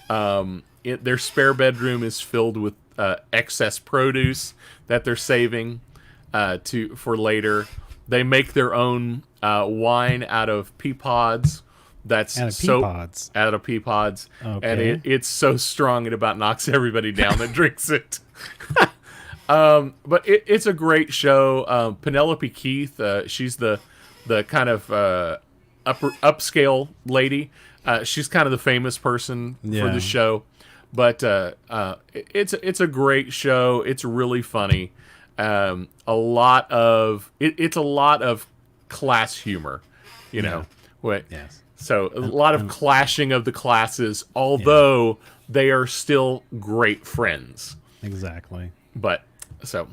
Their spare bedroom is filled with excess produce that they're saving for later. They make their own wine out of pea pods. Out of pea pods. Okay. And it's so strong it about knocks everybody down that drinks it. But it's a great show. Penelope Keith, she's the kind of upscale lady. She's kind of the famous person for the show. But it's a great show. It's really funny. It's a lot of class humor, know. Yes. So a lot of clashing of the classes, although they are still great friends. Exactly. But so,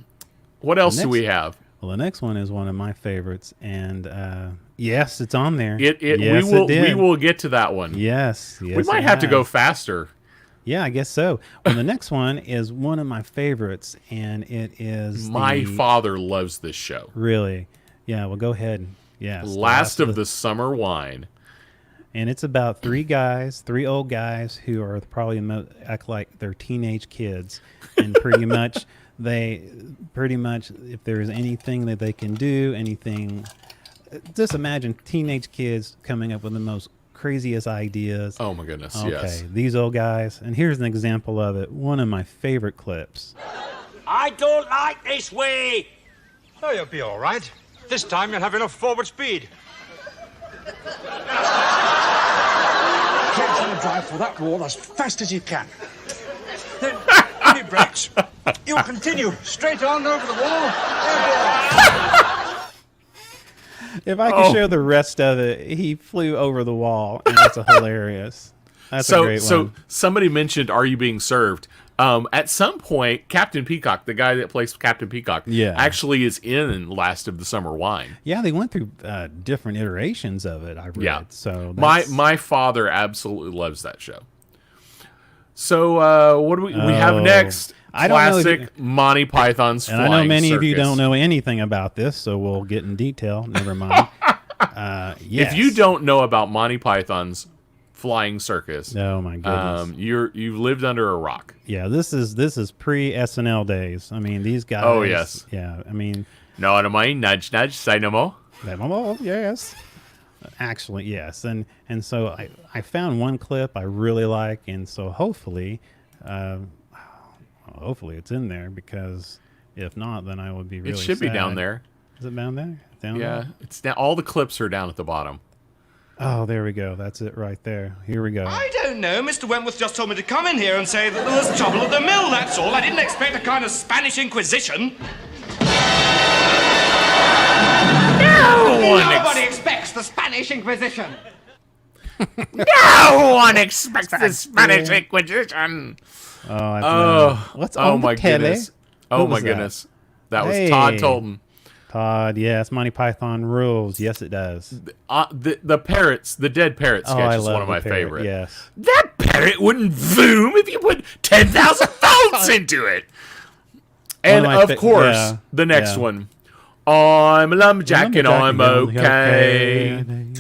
what else do we have? Well, the next one is one of my favorites, and yes, it's on there. We will get to that one. Yes. We might have to go faster. Yeah, I guess so. Well, the next one is one of my favorites, and it is my father loves this show. Really? Yeah. Well, go ahead. Yes. Last of the Summer Wine. And it's about 3 old guys who are probably act like they're teenage kids, and pretty much if there's anything that they can do, just imagine teenage kids coming up with the most craziest ideas. Oh my goodness! Okay, yes. These old guys, and here's an example of it. One of my favorite clips. I don't like this way. Oh, you'll be all right. This time you'll have enough forward speed. Get on a drive for that wall as fast as you can. Then, on your brakes, you continue straight on over the wall. If I could show the rest of it, he flew over the wall, and that's hilarious. That's a great one. So somebody mentioned, "Are you being served?" At some point, Captain Peacock, the guy that plays Captain Peacock, actually is in Last of the Summer Wine. Yeah, they went through different iterations of it. I read. Yeah. So my father absolutely loves that show. So what do we have next? I don't know Classic Monty Python's Flying Circus. And I know many Circus. of you don't know anything about this, so we'll get in detail. Never mind. Yes. If you don't know about Monty Python's Flying Circus, oh my goodness, you've lived under a rock. Yeah, this is pre SNL days. I mean, these guys. Oh yes. Yeah, I mean. No, mind, nudge, nudge, say no more. Yes. Actually, yes, and so I found one clip I really like, and so hopefully it's in there, because if not, then I would be really It should be sad. down there. Is it down there? Down Yeah, there? it's down. All the clips are down at the bottom. Oh, there we go. That's it right there. Here we go. I don't know. Mr. Wentworth just told me to come in here and say that there was trouble at the mill, that's all. I didn't expect a kind of Spanish Inquisition. Nobody expects the Spanish Inquisition. No one expects the Spanish Inquisition. Oh, I know. What's on my the tele? goodness. Oh What my was that? goodness. That was Hey. Todd Tolton. Todd, yes, Monty Python rules. Yes, it does. The parrots, the dead parrot sketch I is love one of the my parrot, favorites. Yes. That parrot wouldn't boom if you put 10,000 volts into it. And One of my of course, yeah, the next yeah. one. I'm a lumberjack and I'm okay. okay.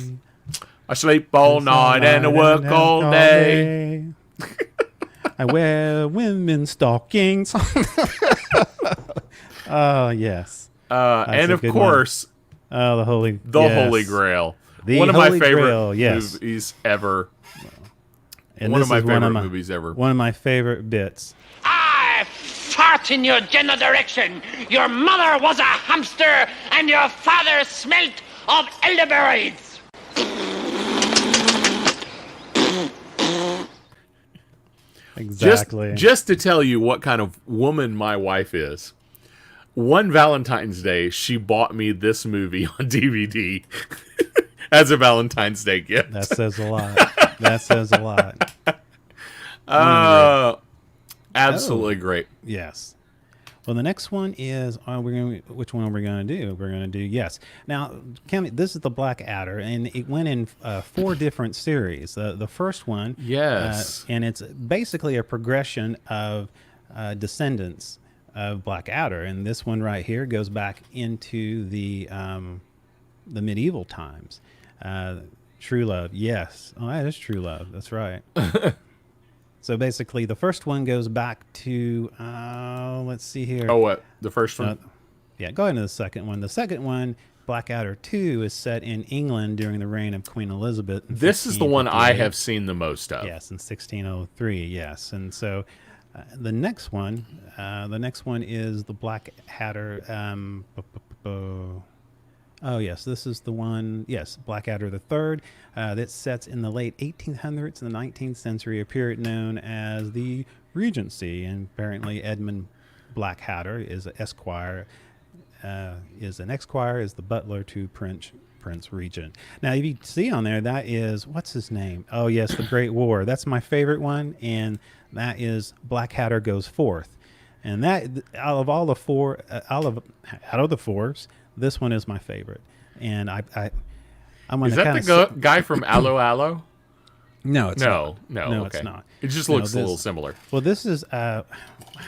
I sleep all night and I work all day. I wear women's stockings. Oh, yes. And a of good course, Oh, the Holy Grail. The One of my Holy favorite Grail, yes. movies ever. And One this of my is favorite movies ever. One of my favorite bits. I fart in your general direction. Your mother was a hamster, and your father smelt of elderberries. Exactly. Just to tell you what kind of woman my wife is. One Valentine's Day, she bought me this movie on DVD as a Valentine's Day gift. That says a lot. That says a lot. Absolutely great. Yes. Well, the next one is which one are we going to do? We're going to do yes. Now, Cami, this is the Black Adder, and it went in 4 different series. The first one, Yes, and it's basically a progression of descendants of Black Adder, and this one right here goes back into the medieval times. True Love, yes. Oh, that is True Love. That's right. So basically, the first one goes back to, let's see here. Oh, what? The first one? Yeah, go into the second one. The second one, Blackadder 2, is set in England during the reign of Queen Elizabeth. This is the one I have seen the most of. Yes, in 1603, yes. And so the next one is the Blackadder. Oh, yes, this is the one, yes, Blackadder III, that sets in the late 1800s and the 19th century, a period known as the Regency. And apparently Edmund Blackadder is an esquire, is the butler to Prince Regent. Now, if you see on there, that is, what's his name? Oh, yes, the Great War. That's my favorite one, and that is Blackadder Goes Forth. And that, out of all the four, out of the fours, this one is my favorite. And I'm going Is to that the guy from Allo Allo? No, it's not. No, No, okay. it's not. It just looks a little similar. Well, this is,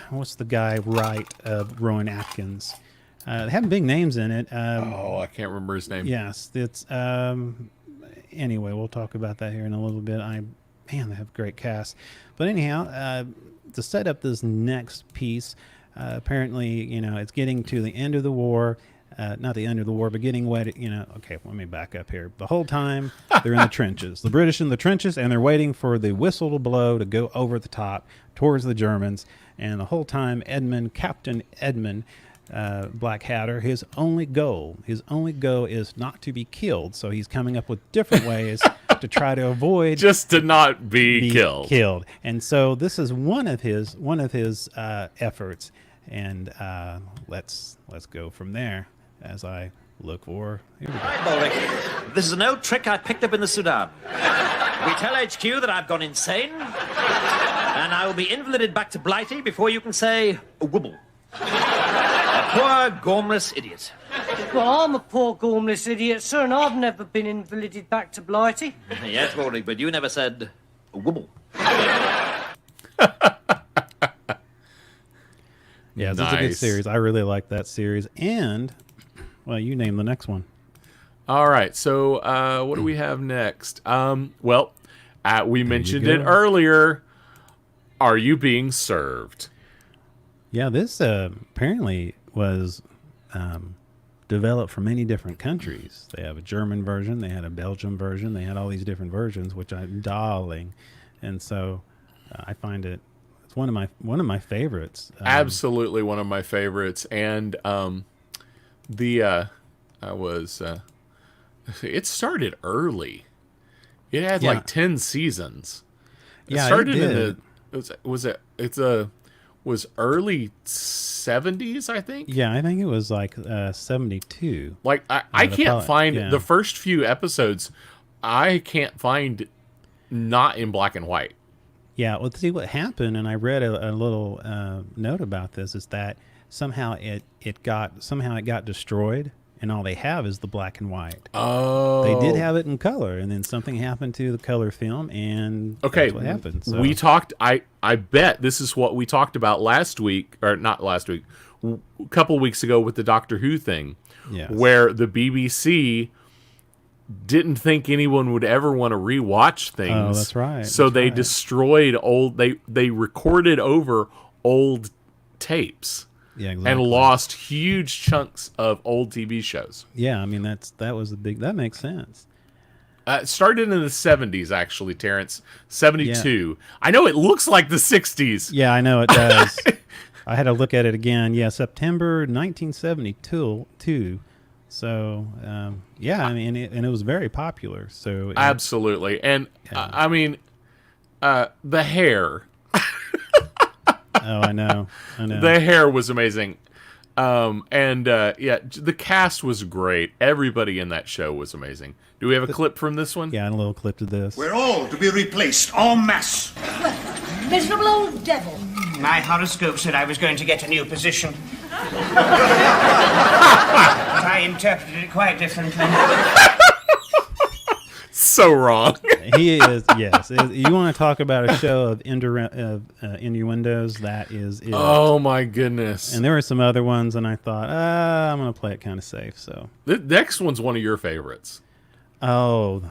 what's the guy Rowan Atkins? They have big names in it. I can't remember his name. Yes, it's, anyway, we'll talk about that here in a little bit. They have a great cast. But anyhow, to set up this next piece, apparently, it's getting to the end of the war. Not the end of the war, but getting wet. Okay, let me back up here. The whole time they're in the trenches, the British in the trenches, and they're waiting for the whistle to blow to go over the top towards the Germans. And the whole time, Captain Edmund Blackadder, his only goal is not to be killed. So he's coming up with different ways to try to avoid just to not be killed. And so this is one of his efforts. And let's go from there. As I look for... Here we go. Right, Bolrick. This is an old trick I picked up in the Sudan. We tell HQ that I've gone insane, and I will be invalided back to Blighty before you can say a wibble. A poor, gormless idiot. Well, I'm a poor, gormless idiot, sir, and I've never been invalided back to Blighty. Yes, Bolrick, but you never said a wibble. Yeah, that's a good series. I really like that series. And... well, you name the next one. All right. So what do we have next? We mentioned it earlier. Are You Being Served? Yeah, this apparently was developed from many different countries. They have a German version, they had a Belgian version, they had all these different versions, which I'm darling, and so I find it's one of my favorites. Absolutely one of my favorites, and it started early. It had like 10 seasons. It started in the was early 70s, I think. Yeah, I think it was like 72. Like I can't find the first few episodes. I can't find not in black and white. Yeah, well, see what happened, and I read a little note about this, is that somehow it got destroyed, and all they have is the black and white. Oh, they did have it in color, and then something happened to the color film, and that's what happened. So. We talked. I bet this is what we talked about last week, or not last week, a couple weeks ago with the Doctor Who thing, where the BBC didn't think anyone would ever want to rewatch things. Oh, that's right. So they destroyed old. They recorded over old tapes. Yeah, exactly. And lost huge chunks of old TV shows. Yeah, I mean that makes sense. It started in the 70s, actually, Terrence. 72. Yeah. I know it looks like the 60s. Yeah, I know it does. I had to look at it again. Yeah, September 1972. So, I mean, it was very popular. So absolutely, and I mean, the hair. Oh, I know. The hair was amazing. The cast was great. Everybody in that show was amazing. Do we have a clip from this one? Yeah, a little clip to this. We're all to be replaced en masse. Well, miserable old devil. My horoscope said I was going to get a new position. But I interpreted it quite differently. So wrong. He is, yes. You want to talk about a show of innuendos? That is it. Oh, my goodness. And there were some other ones, and I thought, I'm going to play it kind of safe. So the next one's one of your favorites. Oh,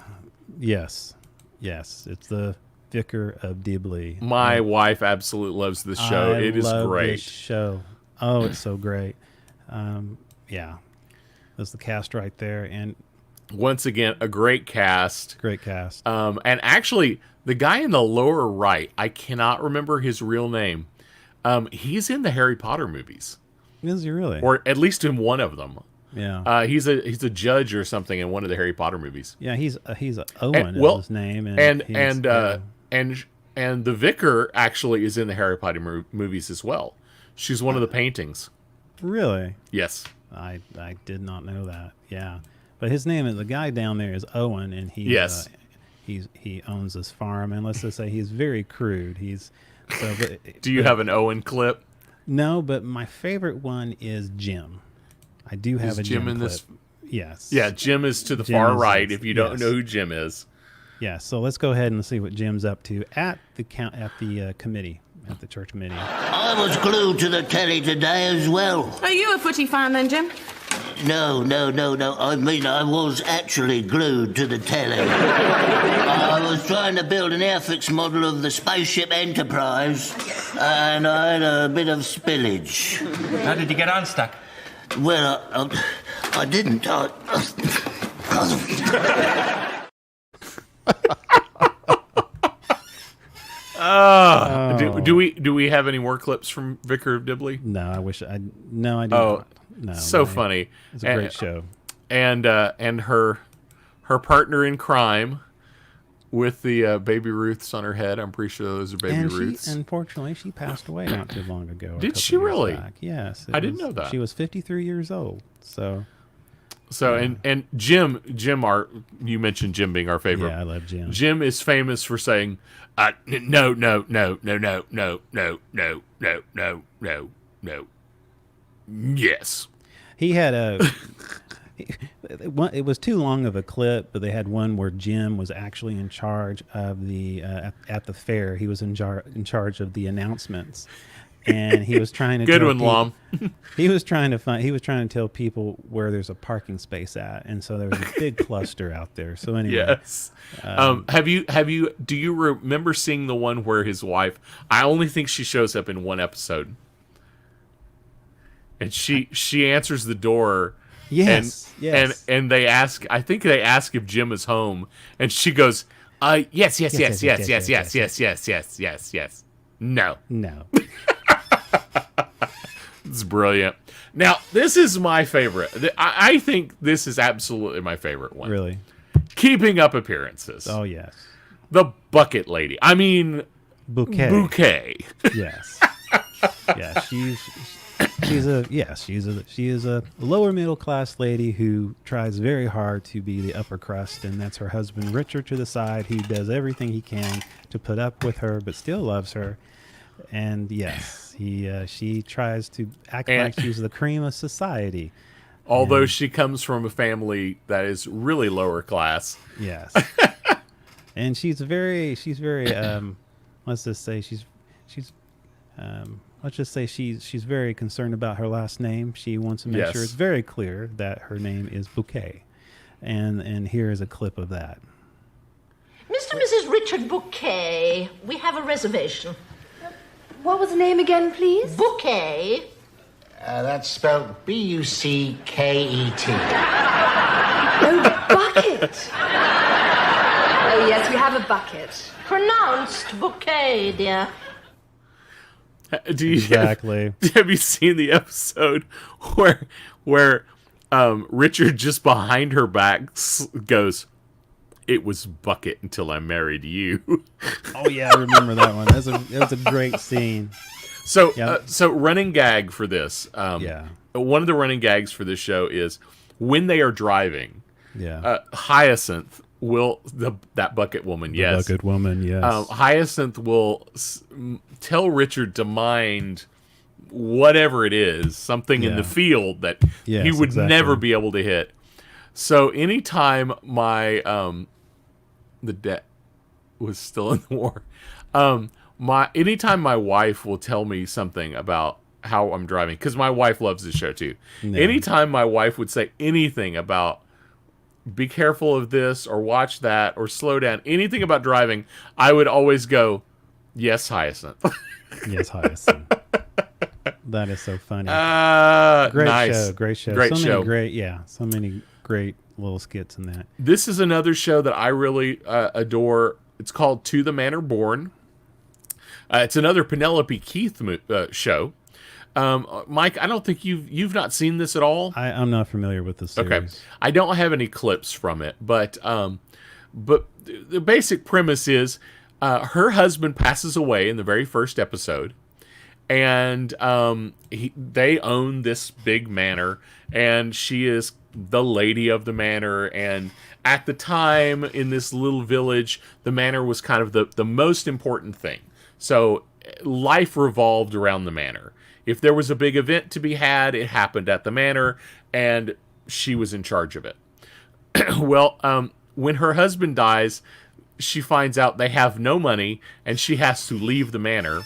yes. Yes. It's the Vicar of Dibley. My wife absolutely loves this show. It is great. This show. Oh, it's so great. Yeah. There's the cast right there. And once again, a great cast. Great cast. And actually, the guy in the lower right, I cannot remember his real name. He's in the Harry Potter movies. Is he really? Or at least in one of them. Yeah. He's a judge or something in one of the Harry Potter movies. Yeah, he's Owen is his name. And the vicar actually is in the Harry Potter movies as well. She's one of the paintings. Really? Yes. I did not know that. Yeah. But his name is, the guy down there is Owen, and he owns this farm, and let's just say he's very crude. Do you have an Owen clip? No, but my favorite one is Jim. I do have a Jim in clip. This? Yes. Yeah, Jim is to the far right. If you don't know who Jim is. Yeah. So let's go ahead and see what Jim's up to at the committee. At the church committee. I was glued to the telly today as well. Are you a footy fan then, Jim? No. I mean, I was actually glued to the telly. I was trying to build an Airfix model of the Spaceship Enterprise, and I had a bit of spillage. How did you get unstuck? Well, I didn't. Do we have any more clips from Vicar of Dibley? No, I wish I. No, I don't. No, so funny. It's a great show. And her partner in crime with the baby Ruths on her head. I'm pretty sure those are baby Ruths. Unfortunately, she passed away not too long ago. Did she really? Back. Yes. Didn't know that. She was 53 years old. So and Jim, you mentioned Jim being our favorite. Yeah, I love Jim. Jim is famous for saying, no. Yes. He had it was too long of a clip, but they had one where Jim was actually in charge of the at the fair. He was in charge of the announcements, and he was trying to good one, Lom. He was trying to tell people where there's a parking space at, and so there was a big cluster out there. So anyway, yes. Do you remember seeing the one where his wife? I only think she shows up in one episode, and she answers the door Yes, yes. And they ask, I think they ask if Jim is home, and she goes, yes. No. It's brilliant. Now, this is my favorite. I think this is absolutely my favorite one. Really? Keeping Up Appearances. Oh, yes. The Bucket Lady. I mean, Bouquet. Yes. Yeah, she is a lower middle class lady who tries very hard to be the upper crust, and that's her husband Richard to the side. He does everything he can to put up with her, but still loves her. And yes, she tries to act like she's the cream of society. Although she comes from a family that is really lower class. Yes. And she's very let's just say she's very concerned about her last name. She wants to make sure it's very clear that her name is Bouquet. And here is a clip of that. Mr. and Mrs. Richard Bouquet, we have a reservation. What was the name again, please? Bouquet. That's spelled B-U-C-K-E-T. Oh, bucket. Oh, yes, we have a bucket. Pronounced bouquet, dear. Exactly. Have you seen the episode where Richard just behind her back goes, "It was bucket until I married you." Oh yeah, I remember that one. It was a great scene. So running gag for this. One of the running gags for this show is when they are driving. Yeah. Hyacinth will that bucket woman. Yes. Bucket woman. Yes. Hyacinth will tell Richard to mind whatever it is, something in the field that he would never be able to hit. So anytime my the debt was still in the war, anytime my wife will tell me something about how I'm driving, because my wife loves the show too. No. Anytime my wife would say anything about be careful of this or watch that or slow down, anything about driving, I would always go, yes, Hyacinth. Yes, Hyacinth. That is so funny. Great Nice. Great show. Great show. So many great little skits in that. This is another show that I really adore. It's called To the Manor Born. It's another Penelope Keith show. Mike, I don't think you've not seen this at all. I'm not familiar with this series. Okay, I don't have any clips from it, but the basic premise is her husband passes away in the very first episode, and they own this big manor, and she is the lady of the manor. And at the time in this little village, the manor was kind of the most important thing. So life revolved around the manor. If there was a big event to be had, it happened at the manor, and she was in charge of it. Well, when her husband dies, she finds out they have no money, and she has to leave the manor.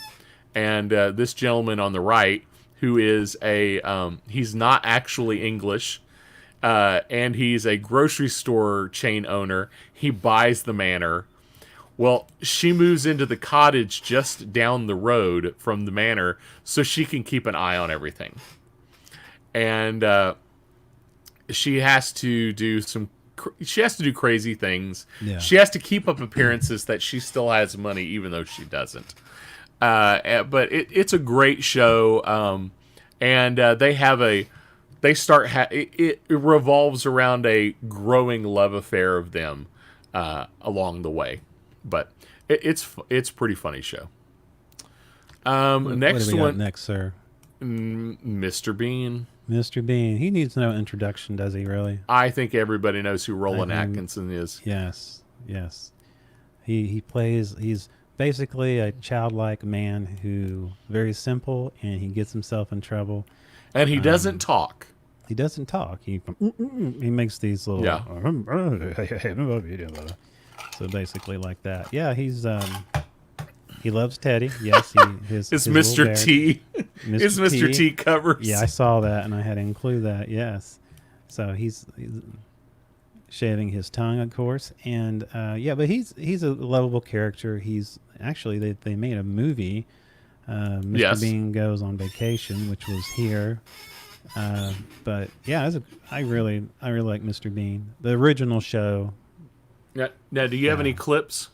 And this gentleman on the right, who is he's not actually English, and he's a grocery store chain owner. He buys the manor. Well, she moves into the cottage just down the road from the manor so she can keep an eye on everything. And she has to do crazy things. Yeah. She has to keep up appearances that she still has money even though she doesn't. But it's a great show. And it revolves around a growing love affair of them along the way. But it's pretty funny show. Next what do we one. got next, sir? Mr. Bean. Mr. Bean. He needs no introduction, does he? Really? I think everybody knows who Roland Atkinson is. Yes. Yes. He plays. He's basically a childlike man who very simple, and he gets himself in trouble. And he doesn't talk. He doesn't talk. He makes these little. Yeah. So basically, like that. Yeah, he's he loves Teddy. Yes, his Mr. T. His Mr. T covers. Yeah, I saw that and I had to include that. Yes, so he's shaving his tongue, of course, and but he's a lovable character. He's actually they made a movie. Mr. Yes. Bean Goes on Vacation, which was here, But yeah, I really like Mr. Bean, the original show. Now, do you have any clips?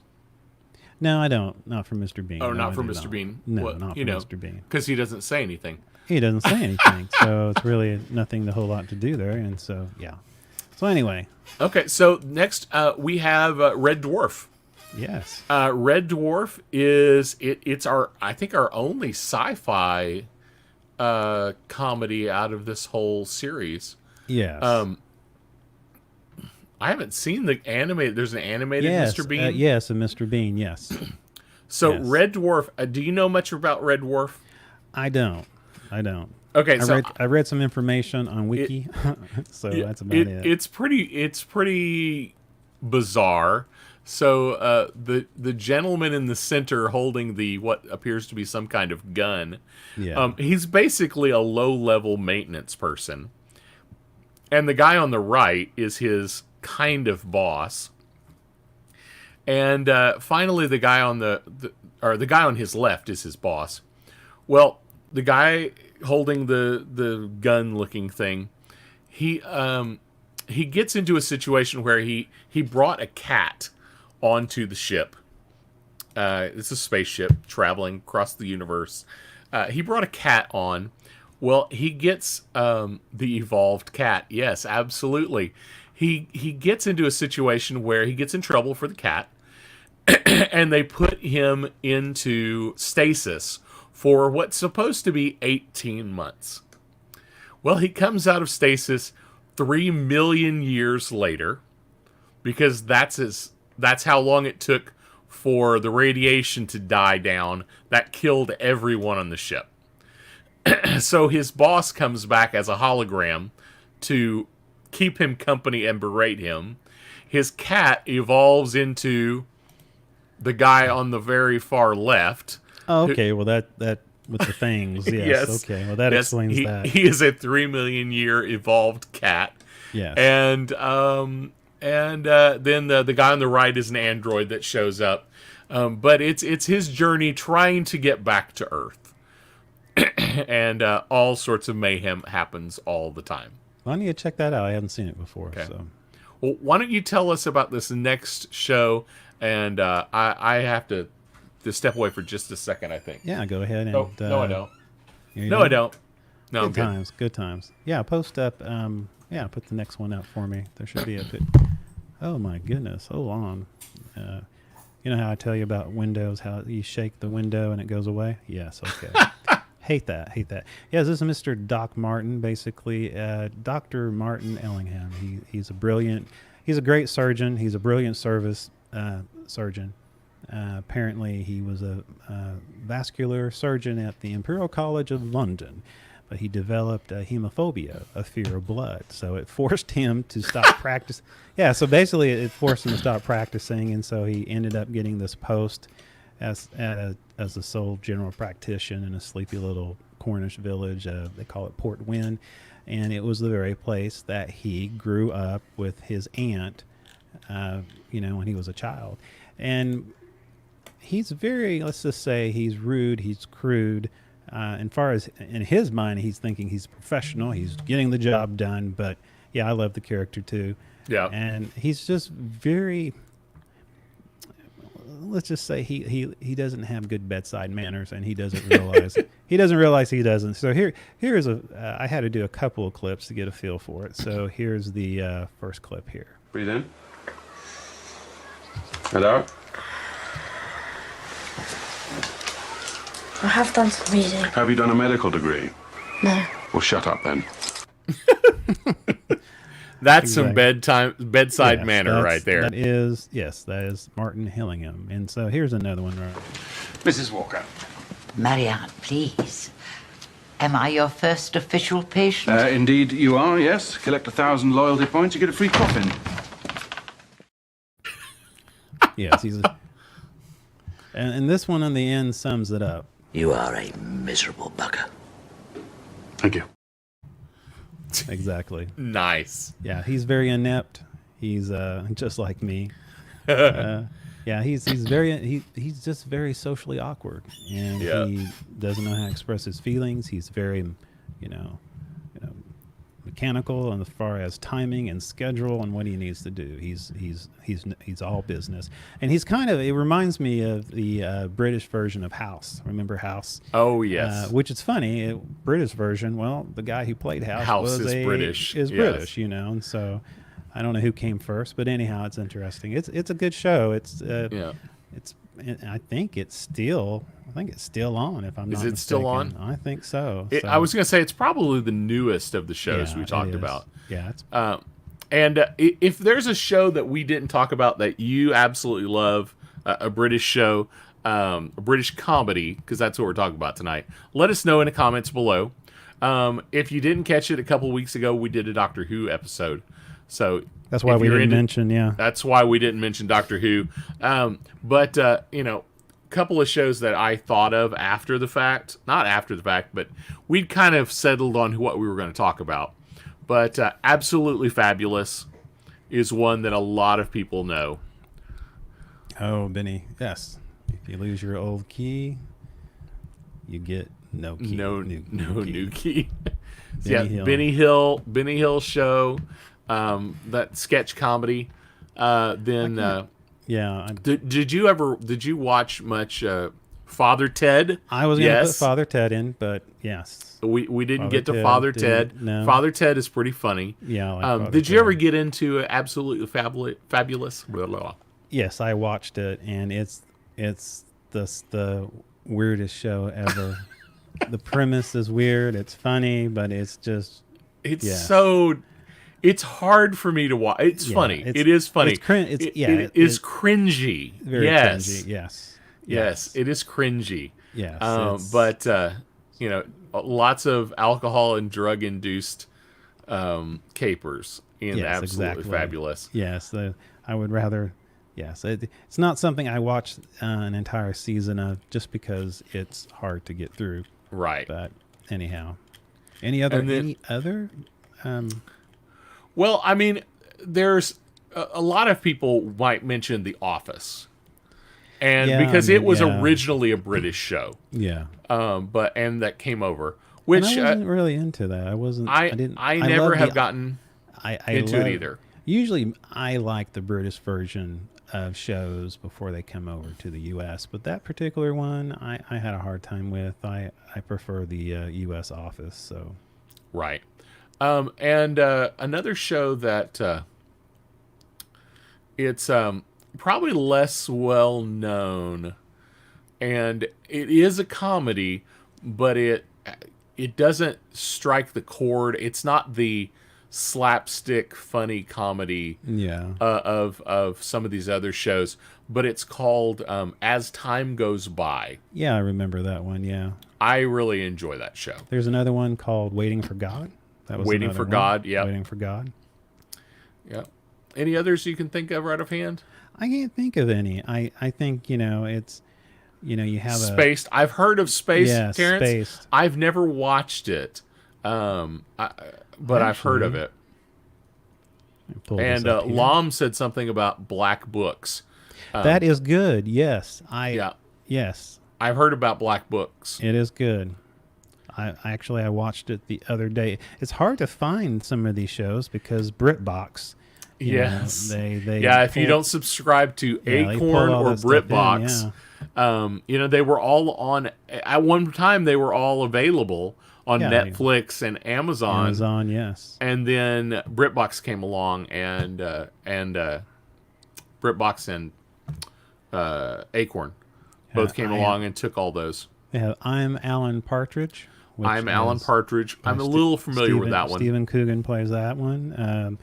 No, I don't. Not from Mr. Bean. Oh, No, not I from do Mr. not. Bean. No, Well, not from Mr. Bean. Because he doesn't say anything. He doesn't say anything, so it's really nothing a whole lot to do there. And so, yeah. So anyway. Okay, so next we have Red Dwarf. Yes. Red Dwarf is it's our only sci-fi comedy out of this whole series. Yes. I haven't seen the animated. There's an animated Mr. Bean. Yes, a Mr. Bean. Yes. So yes. Red Dwarf. Do you know much about Red Dwarf? I don't. Okay, I read some information on Wiki, so that's about it. It's pretty bizarre. So the gentleman in the center holding the what appears to be some kind of gun, he's basically a low-level maintenance person, and the guy on the right is his kind of boss. And finally, the guy on the guy on his left is his boss. Well, the guy holding the gun-looking thing, he gets into a situation where he brought a cat onto the ship. It's a spaceship traveling across the universe. He brought a cat on. Well, he gets the evolved cat. Yes, absolutely. He gets into a situation where he gets in trouble for the cat, and they put him into stasis for what's supposed to be 18 months. Well, he comes out of stasis 3 million years later, because that's how long it took for the radiation to die down that killed everyone on the ship. So his boss comes back as a hologram to keep him company and berate him. His cat evolves into the guy on the very far left. Oh, okay. Well, that with the fangs, yes. Okay. Well, that explains that. He is a 3 million year evolved cat. Yes. And then the guy on the right is an android that shows up. But it's his journey trying to get back to Earth. And all sorts of mayhem happens all the time. Well, I need to check that out. I haven't seen it before. Okay. So, well, why don't you tell us about this next show? And I have to step away for just a second, I think. Yeah, go ahead. And, no, I don't. No, I don't. No, good times. Good times. Yeah, post up. Put the next one up for me. There should be a bit. Oh my goodness! Hold on. You know how I tell you about windows? How you shake the window and it goes away? Yes. Okay. Hate that. Yeah, this is Mr. Doc Martin, basically. Dr. Martin Ellingham. He's a great surgeon. He's a brilliant service surgeon. Apparently, he was a vascular surgeon at the Imperial College of London, but he developed hemophobia, a fear of blood. So it forced him to stop practice. Yeah, so basically it forced him to stop practicing, and so he ended up getting this post as the sole general practitioner in a sleepy little Cornish village. They call it Port Wynn, and it was the very place that he grew up with his aunt, when he was a child. And he's very, let's just say, he's rude, he's crude. And far as in his mind, he's thinking he's professional, he's getting the job done. But yeah, I love the character too. Yeah, and he's just very. Let's just say he doesn't have good bedside manners, and he doesn't realize he doesn't. So here's I had to do a couple of clips to get a feel for it. So here's the first clip here. Breathe in. And out. I have done some reading. Have you done a medical degree? No. Well, shut up then. That's exactly. Some bedside manner right there. That is Martin Hillingham. And so here's another one. Right. Mrs. Walker. Marianne, please. Am I your first official patient? Indeed you are, yes. Collect 1,000 loyalty points, you get a free coffin. Yes, and this one on the end sums it up. You are a miserable bugger. Thank you. Exactly. Nice. Yeah, he's very inept. He's just like me. Yeah, he's just very socially awkward, and he doesn't know how to express his feelings. He's very, mechanical, and as far as timing and schedule and what he needs to do. He's all business, and he's kind of. It reminds me of the British version of House. Remember House? Oh yes. Which is funny. British version. Well, the guy who played House is British. Is British, you know, and so I don't know who came first, but anyhow, it's interesting. It's a good show. It's I think it's still on. If I'm not mistaken. Still on? I think so. I was going to say it's probably the newest of the shows we talked about. Yeah. If there's a show that we didn't talk about that you absolutely love, a British show, a British comedy, because that's what we're talking about tonight, let us know in the comments below. If you didn't catch it a couple weeks ago, we did a Doctor Who episode. So that's why we didn't mention, That's why we didn't mention Doctor Who. But a couple of shows that I thought of after the fact, not after the fact, but we'd kind of settled on what we were going to talk about. But Absolutely Fabulous is one that a lot of people know. Oh, Benny, yes. If you lose your old key, you get no key. New key. Benny Hill. Benny Hill show. That sketch comedy. Did you watch much Father Ted? I was going to put Father Ted in, but yes. We didn't get to Father Ted. No. Father Ted is pretty funny. Yeah. I like did you ever get into Absolutely Fabulous? Blah, blah, blah. Yes, I watched it, and it's the weirdest show ever. The premise is weird. It's funny, but it's just it's hard for me to watch. It's funny. It is funny. It is cringy. Very cringy. Yes, it is cringy. Yes. But lots of alcohol and drug induced capers in Absolutely Fabulous. Yes, I would rather. Yes, it's not something I watch an entire season of just because it's hard to get through. Right. But anyhow, any other? Well, I mean, there's a lot of people might mention The Office, and because it was originally a British show. Yeah. And that came over, which I wasn't really into that. I wasn't. I never have gotten into it either. Usually, I like the British version of shows before they come over to the U.S., but that particular one, I had a hard time with. I prefer the U.S. Office. So. Right. And another show that it's probably less well known, and it is a comedy, but it doesn't strike the chord. It's not the slapstick funny comedy of some of these other shows, but it's called As Time Goes By. Yeah, I remember that one. Yeah, I really enjoy that show. There's another one called Waiting for God. That was Waiting for God. Yeah, Waiting for God. Yeah. Any others you can think of right offhand? I can't think of any. I think it's you have Spaced. I've heard of Spaced, yeah, Terrence. Spaced. I've never watched it, but I've heard of it. And Lom said something about Black Books. That is good. Yes, yes, I've heard about Black Books. It is good. I watched it the other day. It's hard to find some of these shows because BritBox. Yes. They if you don't subscribe to Acorn or BritBox, they were all on at one time. They were all available on Netflix and Amazon. Amazon, yes. And then BritBox came along, and BritBox and Acorn both came along and took all those. Yeah, I'm Alan Partridge. I'm Alan Partridge. I'm a little familiar with that one. Stephen Coogan plays that one.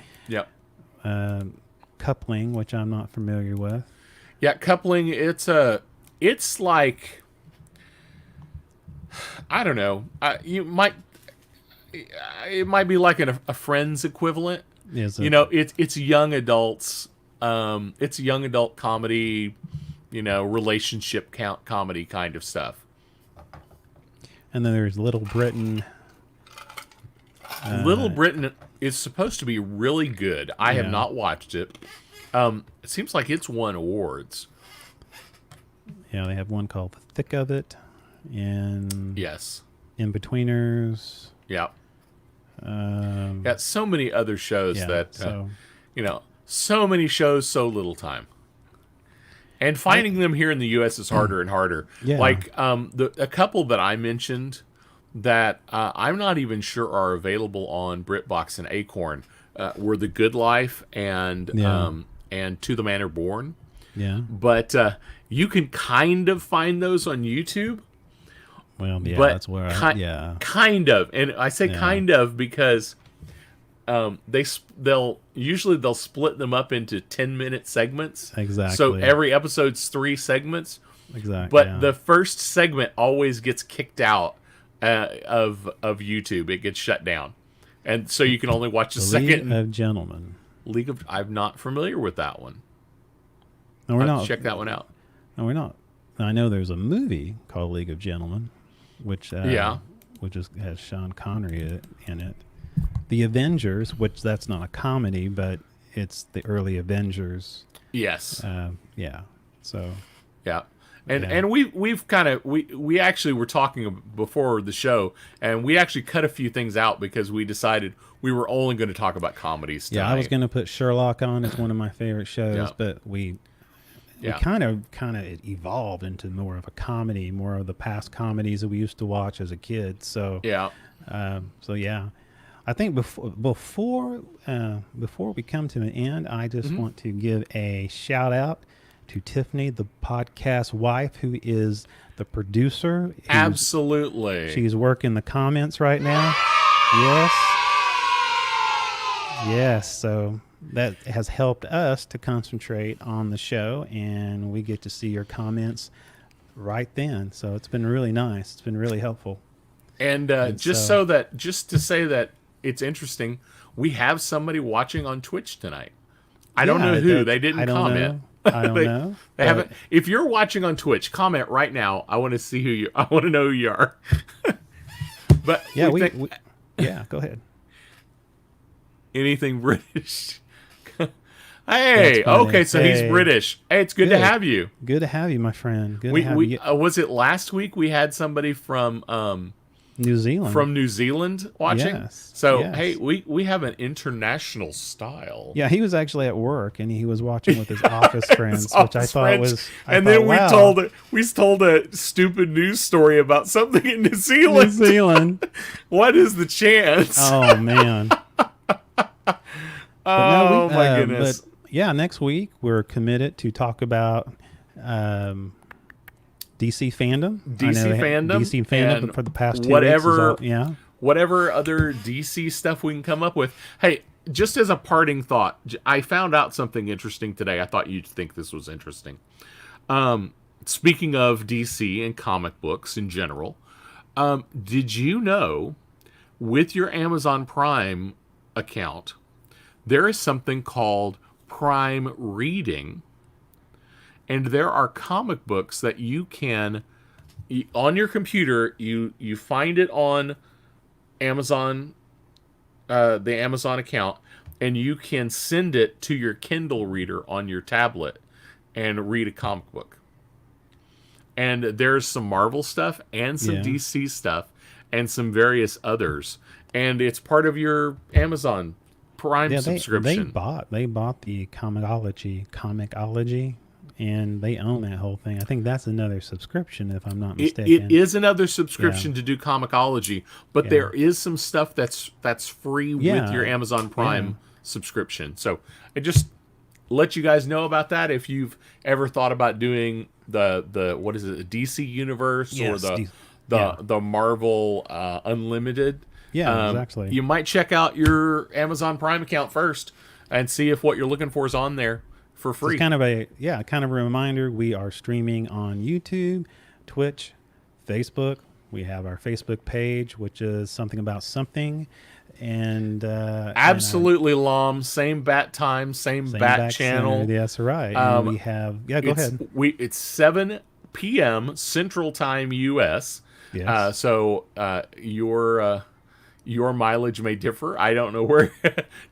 Coupling, which I'm not familiar with. Yeah, Coupling. It's like, I don't know. It might be like a Friends equivalent. It's young adults. It's young adult comedy. Relationship comedy kind of stuff. And then there's Little Britain. Little Britain is supposed to be really good. I have not watched it. It seems like it's won awards. Yeah, they have one called The Thick of It, and yes, In-Betweeners. Yeah. Got so many other shows Yeah, that so- so many shows, so little time. And finding them here in the U.S. is harder and harder. Yeah. Like a couple that I mentioned that I'm not even sure are available on BritBox and Acorn were The Good Life and To the Manor Born. Yeah. But you can kind of find those on YouTube. Well, yeah, But that's where kind of, and I say Yeah. kind of because they'll split them up into 10-minute segments. Exactly. So every episode's 3 segments. Exactly. But yeah. the first segment always gets kicked out of YouTube. It gets shut down, and so you can only watch the second. League of Gentlemen. I'm not familiar with that one. No, we're I'll have to not. check that one out. No, we're not. I know there's a movie called League of Gentlemen, which has Sean Connery in it. The Avengers, which that's not a comedy, but it's the early Avengers. Yes. Yeah. So. Yeah. And we've kind of we actually were talking before the show, and we actually cut a few things out because we decided we were only going to talk about comedies tonight. Yeah, I was going to put Sherlock on. It's one of my favorite shows, Yeah. but we Yeah. kind of evolved into more of a comedy, more of the past comedies that we used to watch as a kid. So yeah. I think before we come to an end, I just Mm-hmm. want to give a shout out to Tiffany, the podcast wife, who is the producer. Absolutely. She's working the comments right now. Yes. So that has helped us to concentrate on the show, and we get to see your comments right then. So it's been really nice. It's been really helpful. And just to say that it's interesting, we have somebody watching on Twitch tonight. I don't know who. They didn't comment. I don't know. They haven't. If you're watching on Twitch, comment right now. I want to see who you. I want to know who you are. But Yeah, yeah, go ahead. Anything British? Hey, funny. okay, so he's Hey. British. Hey, it's good to have you. Good to have you, my friend. Good to have you. Was it last week we had somebody from New Zealand. From New Zealand watching? Yes, So yes. hey, we have an international style. Yeah, he was actually at work and he was watching with his office friends, which I Office thought friends. was. And then we told a stupid news story about something in New Zealand. New Zealand. What is the chance? Oh man. Oh my goodness. But yeah, next week we're committed to talk about DC fandom. DC fandom and for the past 2 whatever, weeks. Yeah. Whatever other DC stuff we can come up with. Hey, just as a parting thought, I found out something interesting today. I thought you'd think this was interesting. Speaking of DC and comic books in general, did you know with your Amazon Prime account, there is something called Prime Reading, and there are comic books that you can, on your computer, you find it on Amazon, the Amazon account, and you can send it to your Kindle reader on your tablet and read a comic book. And there's some Marvel stuff and some Yeah. DC stuff and some various others, and it's part of your Amazon Prime subscription. They bought the Comicology, and they own that whole thing. I think that's another subscription, if I'm not mistaken. It is another subscription to do Comicology, but there is some stuff that's free with your Amazon Prime subscription. So I just let you guys know about that. If you've ever thought about doing the what is it, the DC Universe or the Marvel Unlimited. Yeah, exactly. You might check out your Amazon Prime account first and see if what you're looking for is on there for free. It's kind of a reminder. We are streaming on YouTube, Twitch, Facebook. We have our Facebook page, which is something about something, and absolutely Lom, same bat time, same bat channel. Center. That's right. And we have go ahead. It's 7 p.m. Central Time U.S. Yes. So your mileage may differ. I don't know where,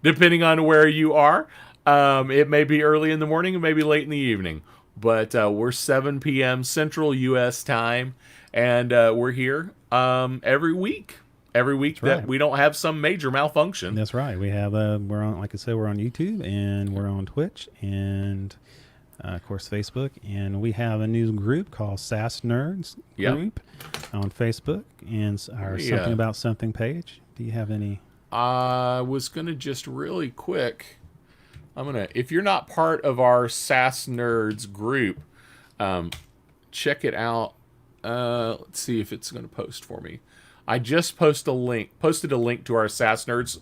depending on where you are. It may be early in the morning, it may be late in the evening. But we're 7 p.m. Central U.S. time, and we're here every week. every week That's that right. we don't have some major malfunction. That's right. We have we're on, like I said, we're on YouTube and we're on Twitch and of course Facebook, and we have a new group called SAS Nerds group on Facebook and our Something About Something page. Do you have any? I was gonna just really quick. If you're not part of our SAS Nerds group, check it out. Let's see if it's gonna post for me. I just posted a link to our SAS Nerds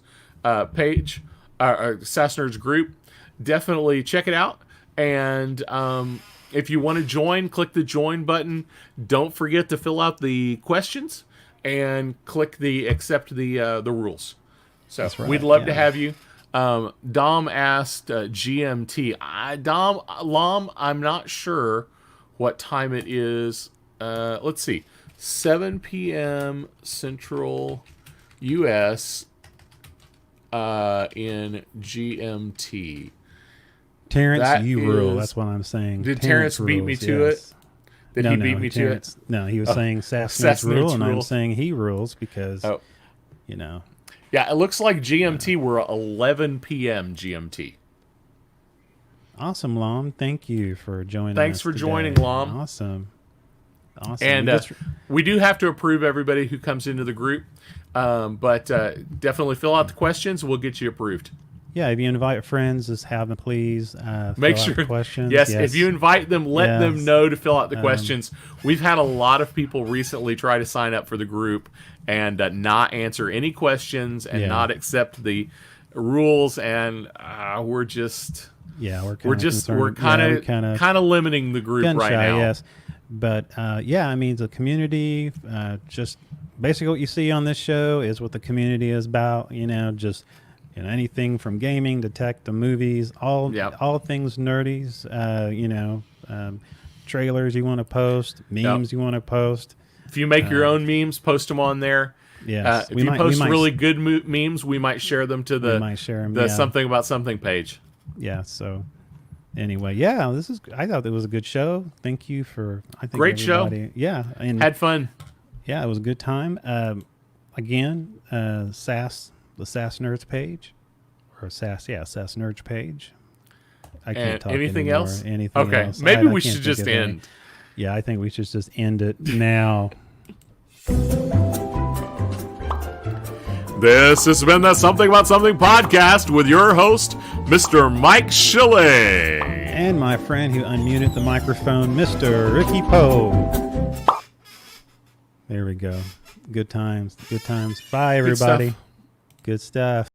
page, our SAS Nerds group. Definitely check it out. And if you want to join, click the join button. Don't forget to fill out the questions and click the accept the rules. So That's right, we'd love to have you. Dom asked GMT. Lom, I'm not sure what time it is. Let's see. 7 p.m. Central U.S. In GMT. Terrence, you rule. That's what I'm saying. Did Terrence beat me to it? Did he beat me to it? No, he was saying SAS Nerds rule, and I'm saying he rules because, you know. Yeah, it looks like GMT we're 11 p.m. GMT. Awesome, Lom. Thank you for joining Thanks us for today. joining, Lom. Awesome. And we do have to approve everybody who comes into the group, but definitely fill out the questions. We'll get you approved. Yeah, if you invite friends, just have them please make fill out sure the questions. Yes, if you invite them, let them know to fill out the questions. We've had a lot of people recently try to sign up for the group and not answer any questions and not accept the rules, and we're just we're kind of limiting the group right now. Yes, but I mean the community. Just basically what you see on this show is what the community is about. You know, just. Anything from gaming to tech to movies, all things nerdies. Trailers you want to post, memes you want to post. If you make your own memes, post them on there. Yes, if you post really good memes, we might share them to the Something About Something page. Yeah. So anyway, I thought it was a good show. Thank you for. Great show. Yeah, and had fun. Yeah, it was a good time. Again, the SAS Nerds page, or SAS Nerds page. I can't talk anything anymore. else. Anything okay, else. maybe I we can't should think just of any. end. Yeah, I think we should just end it now. This has been the Something About Something podcast with your host, Mr. Mike Shilley. And my friend who unmuted the microphone, Mr. Ricky Poe. There we go. Good times. Good times. Bye, everybody. Good stuff.